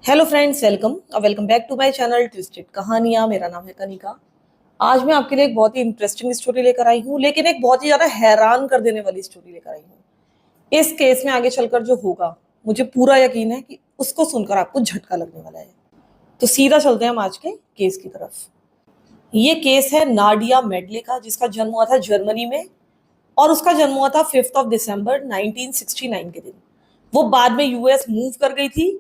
Hello friends, welcome back to my channel twisted कहानियां। मेरा नाम है कनिका। आज मैं आपके लिए एक बहुत ही इंटरेस्टिंग स्टोरी लेकर आई हूँ, लेकिन एक बहुत ही ज्यादा हैरान कर देने वाली स्टोरी लेकर आई हूँ। इस केस में आगे चलकर जो होगा, मुझे पूरा यकीन है कि उसको सुनकर आपको झटका लगने वाला है। तो सीधा चलते हैं हम आज के केस की तरफ। ये केस है नाडिया मेडले का, जिसका जन्म हुआ था जर्मनी में और उसका जन्म हुआ था 5 दिसंबर 1969 के दिन। वो बाद में यूएस मूव कर गई थी,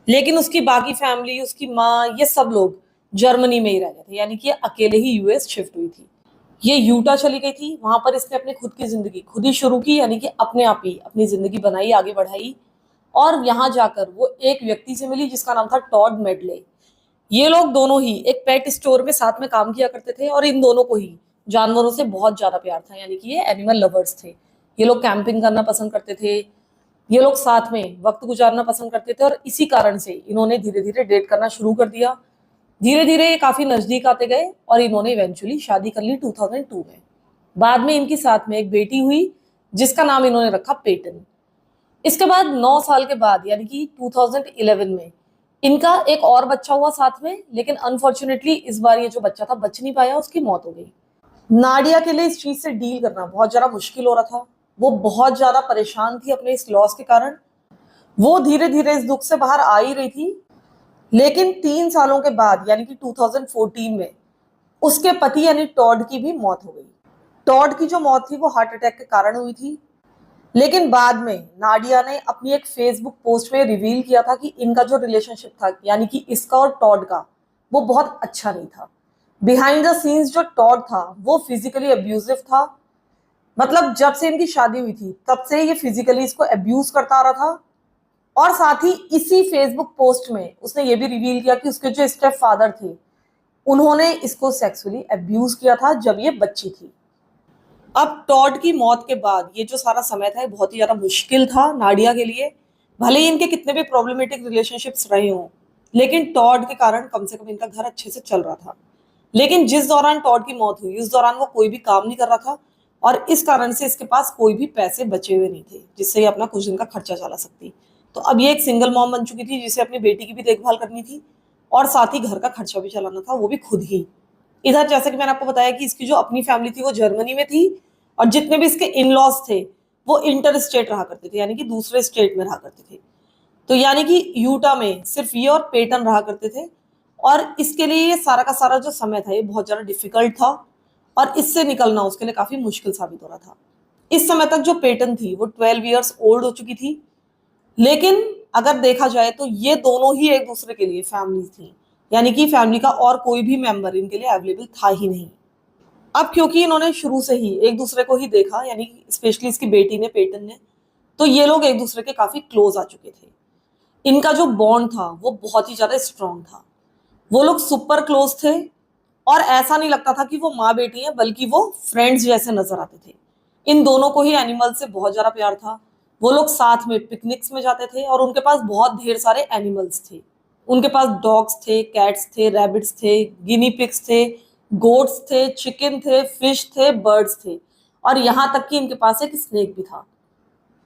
लेकिन उसकी बाकी फैमिली, उसकी माँ, ये सब लोग जर्मनी में ही रह गए थे, यानी कि ये अकेले ही यूएस शिफ्ट हुई थी। ये यूटा चली गई थी। वहां पर इसने अपनी खुद की जिंदगी खुद ही शुरू की, यानी कि अपने आप ही अपनी जिंदगी बनाई, आगे बढ़ाई। और यहाँ जाकर वो एक व्यक्ति से मिली जिसका नाम था टॉड मेडले। ये लोग दोनों ही एक पेट स्टोर में साथ में काम किया करते थे और इन दोनों को ही जानवरों से बहुत ज्यादा प्यार था, यानी कि ये एनिमल लवर्स थे। ये लोग कैंपिंग करना पसंद करते थे, ये लोग साथ में वक्त गुजारना पसंद करते थे और इसी कारण से इन्होंने धीरे धीरे डेट करना शुरू कर दिया। धीरे धीरे ये काफी नजदीक आते गए और इन्होंने इवेंचुअली शादी कर ली 2002 में। बाद में इनकी साथ में एक बेटी हुई जिसका नाम इन्होंने रखा पेटन। इसके बाद 9 साल के बाद यानी कि 2011 में इनका एक और बच्चा हुआ साथ में, लेकिन अनफॉर्चुनेटली इस बार ये जो बच्चा था बच नहीं पाया, उसकी मौत हो गई। नाडिया के लिए इस चीज से डील करना बहुत ज्यादा मुश्किल हो रहा था। वो बहुत ज्यादा परेशान थी अपने इस लॉस के कारण। वो धीरे धीरे इस दुख से बाहर आ ही रही थी, लेकिन 3 सालों के बाद यानी कि 2014 में उसके पति यानी टॉड की भी मौत हो गई। टॉड की जो मौत थी वो हार्ट अटैक के कारण हुई थी, लेकिन बाद में नाडिया ने अपनी एक फेसबुक पोस्ट में रिवील किया था कि इनका जो रिलेशनशिप था, यानी कि इसका और टॉड का, वो बहुत अच्छा नहीं था। बिहाइंड द सीन्स जो टॉड था वो फिजिकली अब्यूजिव था। मतलब जब से इनकी शादी हुई थी तब से ये फिजिकली इसको अब्यूज करता आ रहा था। और साथ ही इसी फेसबुक पोस्ट में उसने ये भी रिवील किया कि उसके जो स्टेप फादर थे उन्होंने इसको सेक्सुअली अब्यूज किया था जब ये बच्ची थी। अब टॉड की मौत के बाद ये जो सारा समय था ये बहुत ही ज्यादा मुश्किल था नाडिया के लिए। भले ही इनके कितने भी प्रॉब्लमेटिक रिलेशनशिप्स रहे हों, लेकिन टॉड के कारण कम से कम इनका घर अच्छे से चल रहा था। लेकिन जिस दौरान टॉड की मौत हुई उस दौरान वो कोई भी काम नहीं कर रहा था और इस कारण से इसके पास कोई भी पैसे बचे हुए नहीं थे जिससे ये अपना कुछ दिन का खर्चा चला सकती। तो अब ये एक सिंगल मॉम बन चुकी थी जिसे अपनी बेटी की भी देखभाल करनी थी और साथ ही घर का खर्चा भी चलाना था, वो भी खुद ही। इधर जैसे कि मैंने आपको बताया कि इसकी जो अपनी फैमिली थी वो जर्मनी में थी और जितने भी इसके इन लॉज थे वो इंटर स्टेट रहा करते थे, यानी कि दूसरे स्टेट में रहा करते थे। तो यानी कि यूटा में सिर्फ ये और पेटन रहा करते थे और इसके लिए ये सारा का सारा जो समय था ये बहुत ज्यादा डिफिकल्ट था और इससे निकलना उसके लिए काफी मुश्किल साबित हो रहा था। इस समय तक जो पेटन थी वो 12 ईयर्स ओल्ड हो चुकी थी, लेकिन अगर देखा जाए तो ये दोनों ही एक दूसरे के लिए फैमिली थी, यानी कि फैमिली का और कोई भी मेंबर इनके लिए अवेलेबल था ही नहीं। अब क्योंकि इन्होंने शुरू से ही एक दूसरे को ही देखा, यानी स्पेशली इसकी बेटी ने, पेटन ने, तो ये लोग एक दूसरे के काफी क्लोज आ चुके थे। इनका जो बॉन्ड था वो बहुत ही ज्यादा स्ट्रांग था। वो लोग सुपर क्लोज थे और ऐसा नहीं लगता था कि वो माँ बेटी है, बल्कि वो फ्रेंड्स जैसे नजर आते थे। इन दोनों को ही एनिमल से बहुत ज्यादा प्यार था। वो लोग साथ में पिकनिक्स में जाते थे और उनके पास बहुत ढेर सारे एनिमल्स थे। उनके पास डॉग्स थे, कैट्स थे, रैबिट्स थे, गिनी पिग्स थे, गोट्स थे, चिकन थे, फिश थे, बर्ड्स थे और यहाँ तक कि इनके पास एक स्नेक भी था।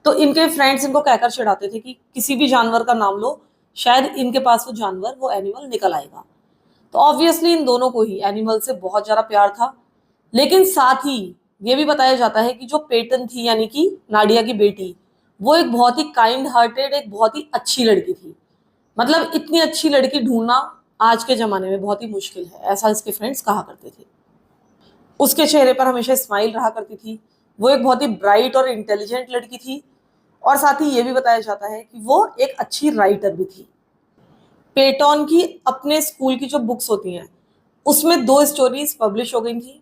तो इनके फ्रेंड्स इनको कहकर चिढ़ाते थे कि किसी भी जानवर का नाम लो, शायद इनके पास वो जानवर, वो एनिमल निकल आएगा। तो ऑब्वियसली इन दोनों को ही एनिमल से बहुत ज्यादा प्यार था। लेकिन साथ ही ये भी बताया जाता है कि जो पेटन थी यानी कि नाडिया की बेटी, वो एक बहुत ही काइंड हार्टेड, एक बहुत ही अच्छी लड़की थी। मतलब इतनी अच्छी लड़की ढूंढना आज के जमाने में बहुत ही मुश्किल है, ऐसा इसके फ्रेंड्स कहा करते थे। उसके चेहरे पर हमेशा स्माइल रहा करती थी। वो एक बहुत ही ब्राइट और इंटेलिजेंट लड़की थी और साथ ही ये भी बताया जाता है कि वो एक अच्छी राइटर भी थी। पेटॉन की अपने स्कूल की जो बुक्स होती हैं उसमें 2 स्टोरीज पब्लिश हो गई थी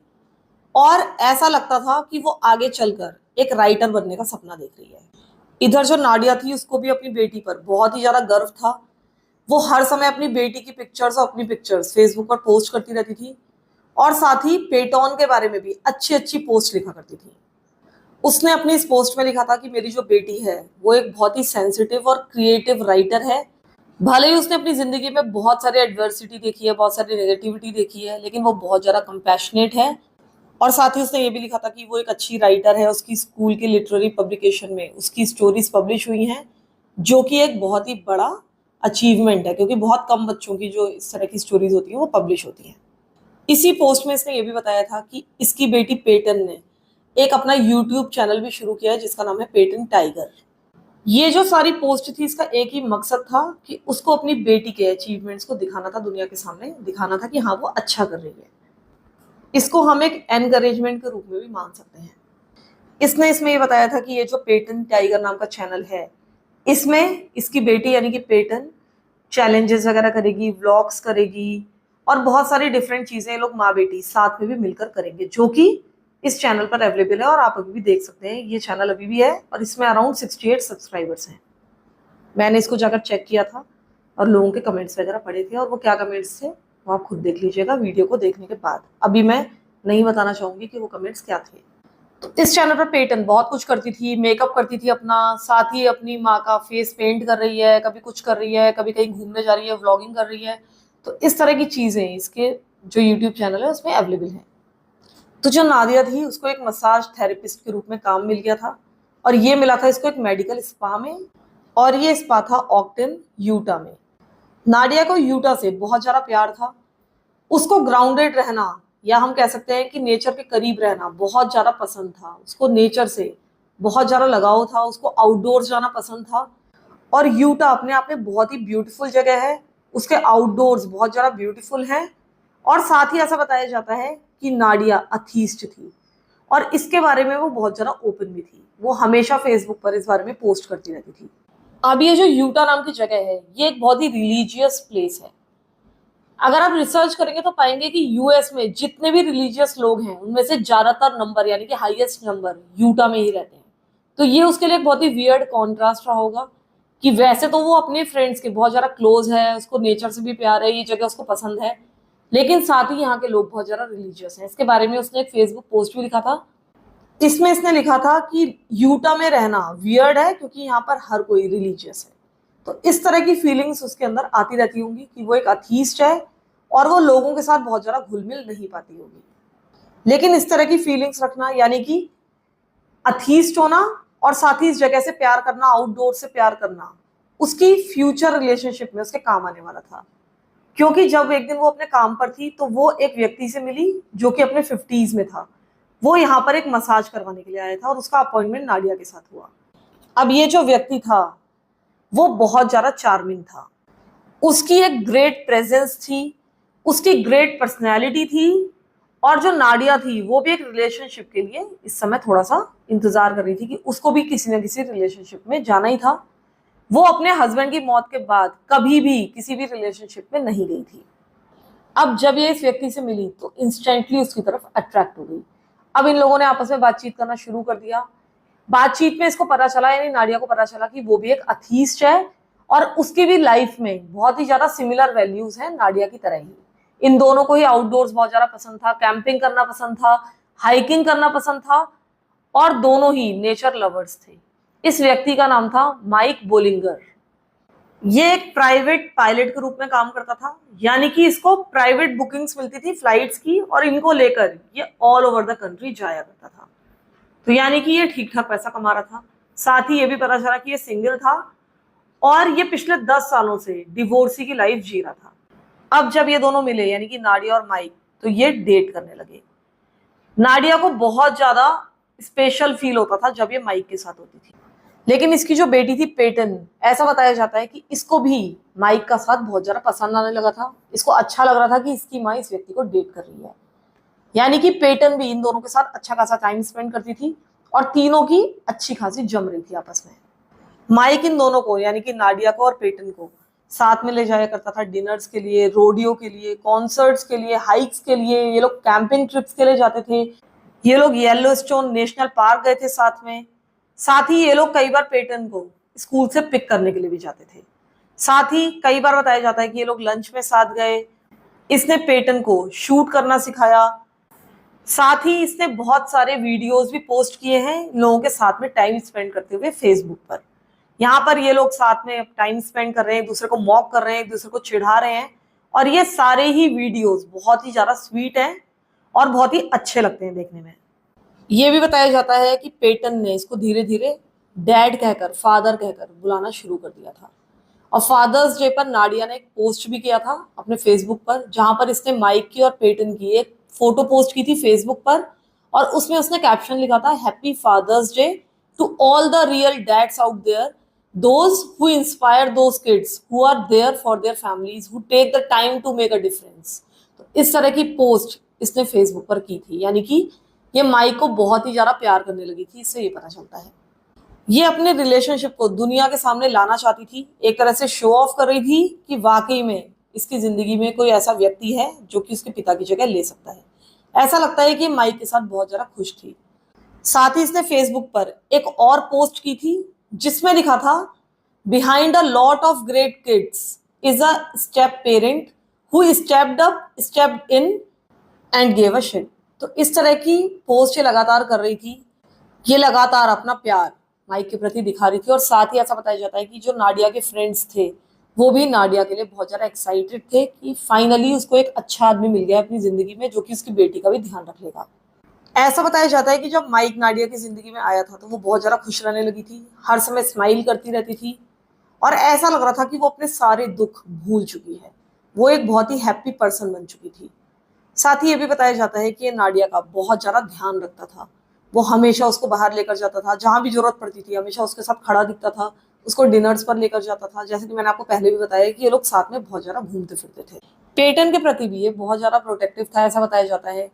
और ऐसा लगता था कि वो आगे चलकर एक राइटर बनने का सपना देख रही है। इधर जो नाडिया थी उसको भी अपनी बेटी पर बहुत ही ज्यादा गर्व था। वो हर समय अपनी बेटी की पिक्चर्स और अपनी पिक्चर्स फेसबुक पर पोस्ट करती रहती थी और साथ ही पेटॉन के बारे में भी अच्छी अच्छी पोस्ट लिखा करती थी। उसने अपनी इस पोस्ट में लिखा था कि मेरी जो बेटी है वो एक बहुत ही सेंसिटिव और क्रिएटिव राइटर है। भले ही उसने अपनी जिंदगी में बहुत सारी एडवर्सिटी देखी है, बहुत सारी नेगेटिविटी देखी है, लेकिन वो बहुत ज्यादा कंपैशनेट है। और साथ ही उसने ये भी लिखा था कि वो एक अच्छी राइटर है। उसकी स्कूल के लिटरेरी पब्लिकेशन में उसकी स्टोरीज पब्लिश हुई हैं, जो कि एक बहुत ही बड़ा अचीवमेंट है, क्योंकि बहुत कम बच्चों की जो इस तरह की स्टोरीज होती हैं वो पब्लिश होती हैं। इसी पोस्ट में इसने ये भी बताया था कि इसकी बेटी पेटन ने एक अपना यूट्यूब चैनल भी शुरू किया है जिसका नाम है पेटन टाइगर। ये जो सारी पोस्ट थी इसका एक ही मकसद था कि उसको अपनी बेटी के अचीवमेंट्स को दिखाना था, दुनिया के सामने दिखाना था कि हाँ वो अच्छा कर रही है। इसको हम एक एनकरेजमेंट के रूप में भी मान सकते हैं। इसने इसमें ये बताया था कि ये जो पेटन टाइगर नाम का चैनल है, इसमें इसकी बेटी यानी कि पेटन चैलेंजेस वगैरह करेगी, व्लॉग्स करेगी और बहुत सारी डिफरेंट चीजें ये लोग माँ बेटी साथ में भी मिलकर करेंगे, जो कि इस चैनल पर अवेलेबल है और आप अभी भी देख सकते हैं। ये चैनल अभी भी है और इसमें अराउंड 68 सब्सक्राइबर्स हैं। मैंने इसको जाकर चेक किया था और लोगों के कमेंट्स वगैरह पढ़े थे, और वो क्या कमेंट्स थे वो आप खुद देख लीजिएगा वीडियो को देखने के बाद। अभी मैं नहीं बताना चाहूंगी कि वो कमेंट्स क्या थे। तो इस चैनल पर पेटन बहुत कुछ करती थी, मेकअप करती थी अपना, साथ ही अपनी माँ का फेस पेंट कर रही है, कभी कुछ कर रही है, कभी कहीं घूमने जा रही है, व्लॉगिंग कर रही है। तो इस तरह की चीजें इसके जो यूट्यूब चैनल है उसमें अवेलेबल है। तो जो नादिया थी उसको एक मसाज थेरेपिस्ट के रूप में काम मिल गया था, और ये मिला था इसको एक मेडिकल स्पा में, और ये स्पा था ऑक्टन यूटा में। नाडिया को यूटा से बहुत ज्यादा प्यार था। उसको ग्राउंडेड रहना, या हम कह सकते हैं कि नेचर के करीब रहना बहुत ज्यादा पसंद था। उसको नेचर से बहुत ज्यादा लगाव था, उसको आउटडोर्स जाना पसंद था। और यूटा अपने आप में बहुत ही ब्यूटीफुल जगह है, उसके आउटडोर्स बहुत ज्यादा ब्यूटीफुल हैं। और साथ ही ऐसा बताया जाता है कि नाडिया अथीस्ट थी, और इसके बारे में वो बहुत ज्यादा ओपन भी थी। वो हमेशा फेसबुक पर इस बारे में पोस्ट करती रहती थी। अब ये जो यूटा नाम की जगह है ये एक बहुत ही रिलीजियस प्लेस है। अगर आप रिसर्च करेंगे तो पाएंगे कि यूएस में जितने भी रिलीजियस लोग हैं उनमें से ज्यादातर नंबर यानी कि हाईएस्ट नंबर यूटा में ही रहते हैं। तो ये उसके लिए एक बहुत ही वियर्ड कॉन्ट्रास्ट रहा होगा कि वैसे तो वो अपने फ्रेंड्स के बहुत ज्यादा क्लोज है, उसको नेचर से भी प्यार है, ये जगह उसको पसंद है, लेकिन साथ ही यहाँ के लोग बहुत ज्यादा रिलीजियस हैं। इसके बारे में उसने एक फेसबुक पोस्ट भी लिखा था। इसमें इसने लिखा था कि यूटा में रहना वियर्ड है क्योंकि यहाँ पर हर कोई रिलीजियस है। तो इस तरह की फीलिंग्स उसके अंदर आती रहती होंगी कि वो एक अथीस्ट है और वो लोगों के साथ बहुत ज्यादा घुल मिल नहीं पाती होगी। लेकिन इस तरह की फीलिंग्स रखना यानी कि अथीस्ट होना और साथ ही इस जगह से प्यार करना, आउटडोर से प्यार करना, उसकी फ्यूचर रिलेशनशिप में उसके काम आने वाला था। क्योंकि जब एक दिन वो अपने काम पर थी तो वो एक व्यक्ति से मिली जो कि अपने 50s में था। वो यहाँ पर एक मसाज करवाने के लिए आया था और उसका अपॉइंटमेंट नाडिया के साथ हुआ। अब ये जो व्यक्ति था वो बहुत ज्यादा चार्मिंग था, उसकी एक ग्रेट प्रेजेंस थी, उसकी ग्रेट पर्सनैलिटी थी, और जो नाडिया थी वो भी एक रिलेशनशिप के लिए इस समय थोड़ा सा इंतजार कर रही थी कि उसको भी किसी न किसी रिलेशनशिप में जाना ही था। वो अपने हस्बैंड की मौत के बाद कभी भी किसी भी रिलेशनशिप में नहीं गई थी। अब जब ये इस व्यक्ति से मिली तो इंस्टेंटली उसकी तरफ अट्रैक्ट हो गई। अब इन लोगों ने आपस में बातचीत करना शुरू कर दिया। बातचीत में इसको पता चला, यानी नाडिया को पता चला कि वो भी एक अथीस्ट है और उसकी भी लाइफ में बहुत ही ज्यादा सिमिलर वैल्यूज हैं नाडिया की तरह ही। इन दोनों को ही आउटडोर्स बहुत ज्यादा पसंद था, कैंपिंग करना पसंद था, हाइकिंग करना पसंद था, और दोनों ही नेचर लवर्स थे। इस व्यक्ति का नाम था माइक बोलिंगर। ये एक प्राइवेट पायलट के रूप में काम करता था, यानी कि इसको प्राइवेट बुकिंग्स मिलती थी फ्लाइट्स की, और इनको लेकर ये ऑल ओवर द कंट्री जाया करता था। तो यानी कि ये ठीक ठाक पैसा कमा रहा था। साथ ही ये भी पता चला कि ये सिंगल था और ये पिछले 10 सालों से डिवोर्सी की लाइफ जी रहा था। अब जब ये दोनों मिले यानी कि नाडिया और माइक, तो ये डेट करने लगे। नाडिया को बहुत ज्यादा स्पेशल फील होता था जब ये माइक के साथ होती थी, लेकिन इसकी जो बेटी थी पेटन, ऐसा बताया जाता है कि इसको भी माइक का साथ बहुत ज्यादा पसंद आने लगा था। इसको अच्छा लग रहा था कि इसकी माँ इस व्यक्ति को डेट कर रही है। यानी कि पेटन भी इन दोनों के साथ अच्छा खासा टाइम स्पेंड करती थी और तीनों की अच्छी खासी जम रही थी आपस में। माइक इन दोनों को यानी कि नाडिया को और पेटन को साथ में ले जाया करता था डिनर्स के लिए, रोडियो के लिए, कॉन्सर्ट्स के लिए, हाइक्स के लिए। ये लोग कैंपिंग ट्रिप्स के लिए जाते थे। ये लोग येलोस्टोन नेशनल पार्क गए थे साथ में। साथ ही ये लोग कई बार पेटन को स्कूल से पिक करने के लिए भी जाते थे। साथ ही कई बार बताया जाता है कि ये लोग लंच में साथ गए। इसने पेटन को शूट करना सिखाया। साथ ही इसने बहुत सारे वीडियोस भी पोस्ट किए हैं लोगों के साथ में टाइम स्पेंड करते हुए फेसबुक पर। यहाँ पर ये लोग साथ में टाइम स्पेंड कर रहे हैं, एक दूसरे को मॉक कर रहे हैं, एक दूसरे को चिढ़ा रहे हैं, और ये सारे ही वीडियोस बहुत ही ज्यादा स्वीट हैं और बहुत ही अच्छे लगते हैं देखने में। ये भी बताया जाता है कि पेटन ने इसको धीरे धीरे डैड कहकर, फादर कहकर बुलाना शुरू कर दिया था, और फादर्स डे पर नाडिया ने एक पोस्ट भी किया था अपने फेसबुक पर, जहां पर इसने माइक की और पेटन की एक फोटो पोस्ट की थी फेसबुक पर, और उसमें उसने कैप्शन लिखा था, happy Father's Day to all the real dads out there, those who inspire those kids who are there for their families, who take the time to make a difference. तो इस तरह की पोस्ट इसने Facebook पर की थी, यानी कि ये माइक को बहुत ही ज्यादा प्यार करने लगी थी, इससे ये पता चलता है। ये अपने रिलेशनशिप को दुनिया के सामने लाना चाहती थी, एक तरह से शो ऑफ कर रही थी कि वाकई में इसकी जिंदगी में कोई ऐसा व्यक्ति है जो कि उसके पिता की जगह ले सकता है। ऐसा लगता है कि माइक के साथ बहुत ज्यादा खुश थी। साथ ही इसने फेसबुक पर एक और पोस्ट की थी जिसमें लिखा था, behind a lot of great kids is a step parent who stepped up, stepped in and gave a shit. तो इस तरह की पोस्ट ये लगातार कर रही थी, ये लगातार अपना प्यार माइक के प्रति दिखा रही थी। और साथ ही ऐसा बताया जाता है कि जो नाडिया के फ्रेंड्स थे वो भी नाडिया के लिए बहुत ज्यादा एक्साइटेड थे कि फाइनली उसको एक अच्छा आदमी मिल गया अपनी जिंदगी में जो कि उसकी बेटी का भी ध्यान रख लेगा। ऐसा बताया जाता है कि जब माइक नाडिया की जिंदगी में आया था तो वो बहुत ज्यादा खुश रहने लगी थी, हर समय स्माइल करती रहती थी, और ऐसा लग रहा था कि वो अपने सारे दुख भूल चुकी है, वो एक बहुत ही हैप्पी पर्सन बन चुकी थी। साथ ही ये भी बताया जाता है कि ये नाडिया का बहुत ज्यादा ध्यान रखता था, वो हमेशा उसको बाहर लेकर जाता था, जहां भी जरूरत पड़ती थी हमेशा उसके साथ खड़ा दिखता था, उसको डिनर्स पर लेकर जाता था। जैसे कि मैंने आपको पहले भी बताया कि ये लोग साथ में बहुत ज्यादा घूमते फिरते थे। पेटन के प्रति भी ये बहुत ज्यादा प्रोटेक्टिव था, ऐसा बताया जाता है।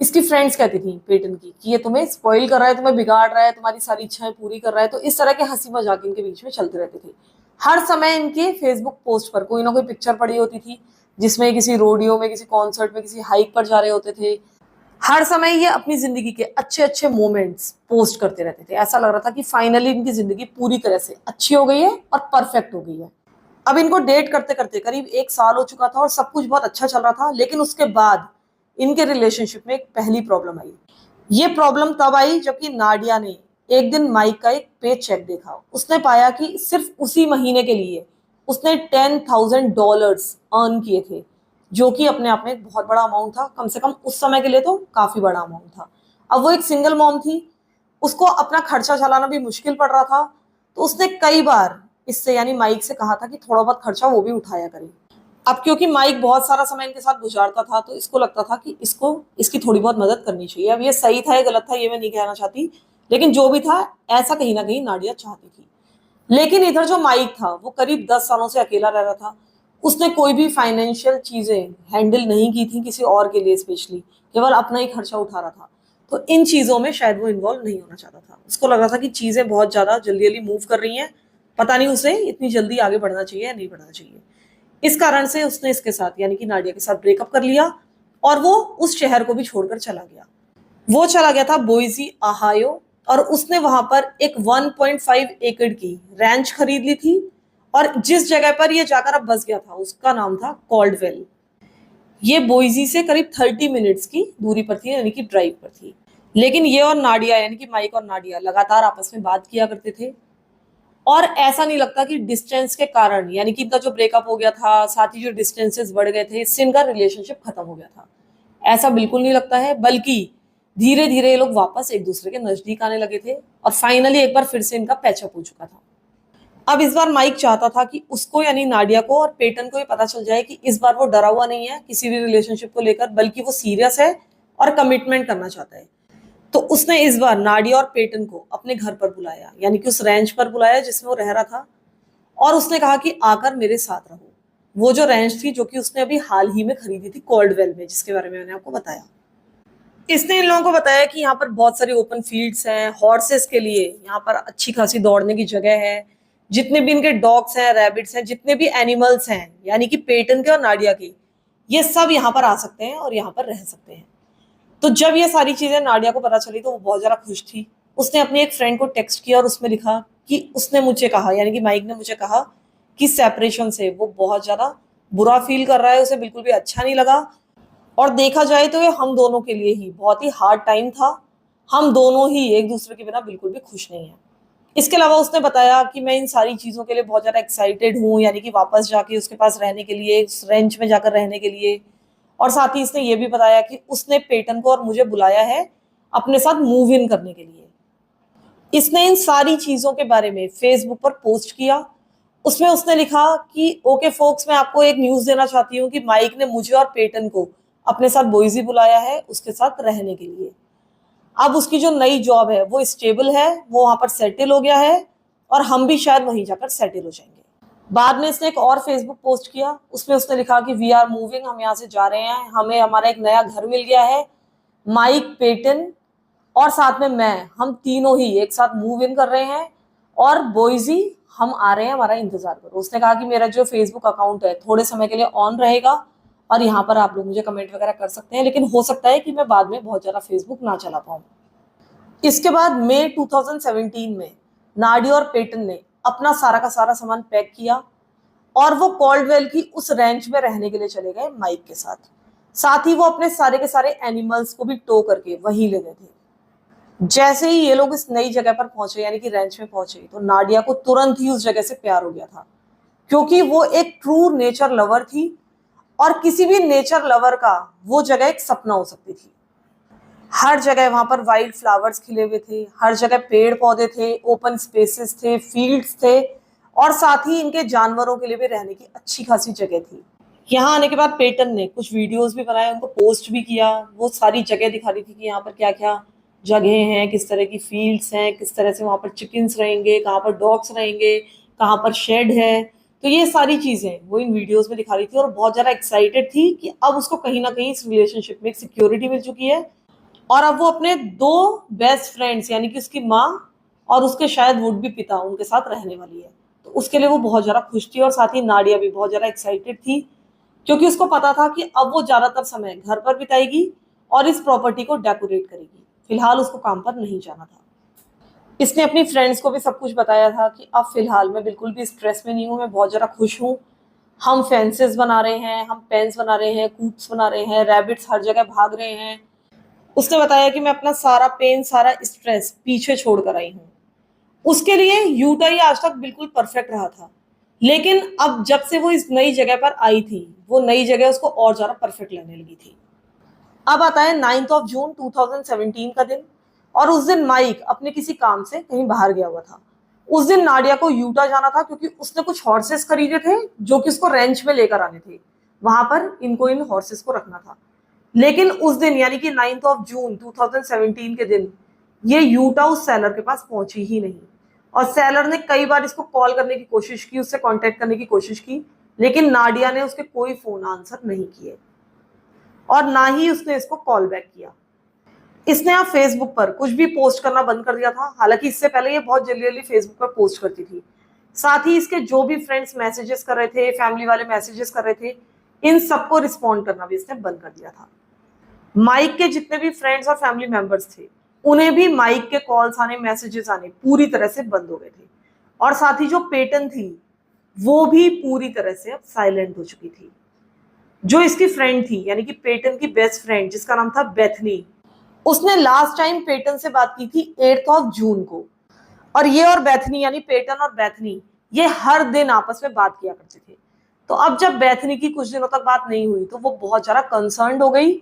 इसकी फ्रेंड्स कहती थी पेटन की कि ये तुम्हें स्पॉइल कर रहा है, तुम्हें बिगाड़ रहा है, तुम्हारी सारी इच्छाएं पूरी कर रहा है। तो इस तरह के हंसी मजाक इनके बीच में चलते रहते थे। हर समय इनके फेसबुक पोस्ट पर कोई ना कोई पिक्चर पड़ी होती थी जिसमें किसी रोडियो में, किसी कॉन्सर्ट में, किसी हाइक पर जा रहे होते थे। हर समय ये अपनी जिंदगी के अच्छे अच्छे मोमेंट्स पोस्ट करते रहते थे। ऐसा लग रहा था कि फाइनली इनकी जिंदगी पूरी तरह से अच्छी हो गई है और परफेक्ट हो गई है। अब इनको डेट करते करते करीब 1 साल हो चुका था और सब कुछ बहुत अच्छा चल रहा था, लेकिन उसके बाद इनके रिलेशनशिप में एक पहली प्रॉब्लम आई। ये प्रॉब्लम तब आई जबकि नाडिया ने एक दिन माइक का एक पे चेक देखा। उसने पाया कि सिर्फ उसी महीने के लिए उसने $10,000 अर्न किए थे, जो कि अपने आप में एक बहुत बड़ा अमाउंट था, कम से कम उस समय के लिए तो काफी बड़ा अमाउंट था। अब वो एक सिंगल मॉम थी, उसको अपना खर्चा चलाना भी मुश्किल पड़ रहा था, तो उसने कई बार इससे यानी माइक से कहा था कि थोड़ा बहुत खर्चा वो भी उठाया करे। अब क्योंकि माइक बहुत सारा समय इनके साथ गुजारता था तो इसको लगता था कि इसको इसकी थोड़ी बहुत मदद करनी चाहिए। अब ये सही था या गलत था ये मैं नहीं कहना चाहती, लेकिन जो भी था ऐसा कहीं ना कहीं नाडिया चाहती थी। लेकिन इधर जो माइक था वो करीब 10 सालों से अकेला रह रहा था। उसने कोई भी फाइनेंशियल चीजें हैंडल नहीं की थी किसी और के लिए, स्पेशली केवल अपना ही खर्चा उठा रहा था। तो इन चीजों में शायद वो इन्वॉल्व नहीं होना चाहता था। उसको लग रहा था कि चीजें बहुत ज्यादा जल्दी जल्दी मूव कर रही हैं, पता नहीं उसे इतनी जल्दी आगे बढ़ना चाहिए या नहीं बढ़ना चाहिए। इस कारण से उसने इसके साथ यानी कि नाडिया के साथ ब्रेकअप कर लिया और वो उस शहर को भी छोड़कर चला गया। वो चला गया था बोइजी, ओहायो, और उसने वहां पर एक 1.5 एकड़ की रैंच खरीद ली थी। और जिस जगह पर ये जाकर अब बस गया था उसका नाम था कॉल्डवेल। ये बोइजी से करीब 30 मिनट्स की दूरी पर थी, यानी कि ड्राइव पर थी। लेकिन ये और नाडिया यानी कि माइक और नाडिया लगातार आपस में बात किया करते थे, और ऐसा नहीं लगता कि डिस्टेंस के कारण यानी कि इनका जो ब्रेकअप हो गया था, साथ ही जो डिस्टेंसेस बढ़ गए थे, इससे इनका रिलेशनशिप खत्म हो गया था, ऐसा बिल्कुल नहीं लगता है। बल्कि धीरे धीरे ये लोग वापस एक दूसरे के नजदीक आने लगे थे और फाइनली एक बार फिर से इनका पैचअप हो चुका था। अब इस बार माइक चाहता था कि उसको यानी नाडिया को और पेटन को ये पता चल जाए कि इस बार वो डरा हुआ नहीं है किसी भी रिलेशनशिप को लेकर, बल्कि वो सीरियस है और कमिटमेंट करना चाहता है। तो उसने इस बार नाडिया और पेटन को अपने घर पर बुलाया, यानी कि उस रैंच पर बुलाया जिसमें वो रह रहा था, और उसने कहा कि आकर मेरे साथ रहो। वो जो रैंच थी जो कि उसने अभी हाल ही में खरीदी थी कॉल्डवेल में, जिसके बारे में मैंने आपको बताया। इसने इन लोगों को बताया कि यहाँ पर बहुत सारी ओपन फील्ड्स हैं हॉर्सेस के लिए, यहाँ पर अच्छी खासी दौड़ने की जगह है, जितने भी इनके डॉग्स हैं, रैबिट्स हैं, जितने भी एनिमल्स हैं यानी कि पेटन के और नाडिया के, ये सब यहाँ पर आ सकते हैं और यहाँ पर रह सकते हैं। तो जब ये सारी चीजें नाडिया को पता चली तो वो बहुत ज्यादा खुश थी। उसने अपने एक फ्रेंड को टेक्स्ट किया और उसमें लिखा कि उसने मुझे कहा, यानी कि माइक ने मुझे कहा कि सेपरेशन से वो बहुत ज्यादा बुरा फील कर रहा है, उसे बिल्कुल भी अच्छा नहीं लगा, और देखा जाए तो ये हम दोनों के लिए ही बहुत ही हार्ड टाइम था, हम दोनों ही एक दूसरे के बिना बिल्कुल भी खुश नहीं है। इसके अलावा उसने बताया कि मैं इन सारी चीजों के लिए बहुत ज्यादा एक्साइटेड हूँ, यानी कि वापस जाके उसके पास रहने के लिए, उस रेंच में जाकर रहने के लिए। और साथ ही इसने ये भी बताया कि उसने पेटन को और मुझे बुलाया है अपने साथ मूव इन करने के लिए। इसने इन सारी चीजों के बारे में फेसबुक पर पोस्ट किया उसमें उसने लिखा कि ओके फोक्स, मैं आपको एक न्यूज देना चाहती हूँ कि माइक ने मुझे और पेटन को अपने साथ बोइजी बुलाया है उसके साथ रहने के लिए। अब उसकी जो नई जॉब है वो स्टेबल है, वो वहां पर सेटल हो गया है और हम भी शायद वहीं जाकर सेटल हो जाएंगे। बाद में इसने एक और फेसबुक पोस्ट किया, उसमें उसने लिखा कि वी आर मूविंग, हम यहाँ से जा रहे हैं, हमें हमारा एक नया घर मिल गया है, माइक, पेटन और साथ में मैं, हम तीनों ही एक साथ मूव इन कर रहे हैं और बॉयजी हम आ रहे हैं, हमारा इंतजार करो। उसने कहा कि मेरा जो फेसबुक अकाउंट है थोड़े समय के लिए ऑन रहेगा और यहाँ पर आप लोग मुझे कमेंट वगैरह कर सकते हैं, लेकिन हो सकता है कि मैं बाद में बहुत ज्यादा फेसबुक ना चला पाऊँ। इसके बाद मई 2017 में नाडिया और पेटन ने अपना सारा का सारा सामान पैक किया और वो कॉल्डवेल की उस रेंच में रहने के लिए चले गए माइक के साथ। साथ ही वो अपने सारे के सारे एनिमल्स को भी टो करके वहीं ले गए थे। जैसे ही ये लोग इस नई जगह पर पहुंचे यानी कि रेंच में पहुंचे, तो नाडिया को तुरंत ही उस जगह से प्यार हो गया था, क्योंकि वो एक ट्रू नेचर लवर थी और किसी भी नेचर लवर का वो जगह एक सपना हो सकती थी। हर जगह वहां पर वाइल्ड फ्लावर्स खिले हुए थे, हर जगह पेड़ पौधे थे, ओपन स्पेसेस थे, फील्ड्स थे और साथ ही इनके जानवरों के लिए भी रहने की अच्छी खासी जगह थी। यहाँ आने के बाद पेटन ने कुछ वीडियोस भी बनाए, उनको पोस्ट भी किया, वो सारी जगह दिखा रही थी कि यहाँ पर क्या क्या जगह हैं, किस तरह की फील्ड्स हैं, किस तरह से वहां पर चिकन्स रहेंगे, कहाँ पर डॉग्स रहेंगे, कहाँ पर शेड है। तो ये सारी चीजें वो इन वीडियोस में दिखा रही थी और बहुत ज्यादा एक्साइटेड थी कि अब उसको कहीं ना कहीं इस रिलेशनशिप में एक सिक्योरिटी मिल चुकी है और अब वो अपने दो बेस्ट फ्रेंड्स यानी कि उसकी माँ और उसके शायद वुड भी पिता उनके साथ रहने वाली है। तो उसके लिए वो बहुत ज्यादा खुश थी और साथ ही नाडिया भी बहुत ज्यादा एक्साइटेड थी, क्योंकि उसको पता था कि अब वो ज्यादातर समय घर पर बिताएगी और इस प्रॉपर्टी को डेकोरेट करेगी। फिलहाल उसको काम पर नहीं जाना था। इसने अपनी फ्रेंड्स को भी सब कुछ बताया था कि अब फिलहाल मैं बिल्कुल भी स्ट्रेस में नहीं हूँ, मैं बहुत ज़्यादा खुश हूँ। हम फेंसेस बना रहे हैं, हम पेन्स बना रहे हैं, कूप्स बना रहे हैं, रैबिट्स हर जगह भाग रहे हैं। उसने बताया कि मैं अपना सारा पेन, सारा स्ट्रेस पीछे छोड़ कर आई हूँ। उसके लिए यूटा ही आज तक बिल्कुल परफेक्ट रहा था, लेकिन अब जब से वो इस नई जगह पर आई थी, वो नई जगह उसको और ज्यादा परफेक्ट लगने लगी थी। अब आता है 9 जून 2017 का दिन और उस दिन माइक अपने किसी काम से कहीं बाहर गया हुआ था। उस दिन नाडिया को यूटा जाना था क्योंकि उसने कुछ हॉर्सेस खरीदे थे जो कि उसको रेंच में लेकर आने थे, वहां पर इनको इन हॉर्सेस को रखना था। लेकिन उस दिन यानी कि 9 जून 2017 के दिन ये यूटा उस सेलर के पास पहुंची ही नहीं और सेलर ने कई बार इसको कॉल करने की कोशिश की, उससे कांटेक्ट करने की कोशिश की, लेकिन नाडिया ने उसके कोई फोन आंसर नहीं किए और ना ही उसने इसको कॉल बैक किया। इसने अब फेसबुक पर कुछ भी पोस्ट करना बंद कर दिया था। हालांकि इससे पहले ये बहुत जल्दी जल्दी फेसबुक पर पोस्ट करती थी। साथ ही इसके जो भी फ्रेंड्स मैसेजेस कर रहे थे, फैमिली वाले मैसेजेस कर रहे थे, इन सबको रिस्पॉन्ड करना भी इसने बंद कर दिया था। माइक के जितने भी फ्रेंड्स और फैमिली मेंबर्स थे, उन्हें भी माइक के कॉल्स आने, मैसेजेस आने पूरी तरह से बंद हो गए थे और साथ ही जो पेटन थी वो भी पूरी तरह से अब साइलेंट हो चुकी थी। जो इसकी फ्रेंड थी यानी कि पेटन की बेस्ट फ्रेंड जिसका नाम था बेथनी, उसने लास्ट टाइम पेटन से बात की थी 8 जून को और ये और बेथनी यानी पेटन और बेथनी ये हर दिन आपस में बात किया करते थे। तो अब जब बेथनी की कुछ दिनों तक बात नहीं हुई तो वो बहुत ज्यादा कंसर्न्ड हो गई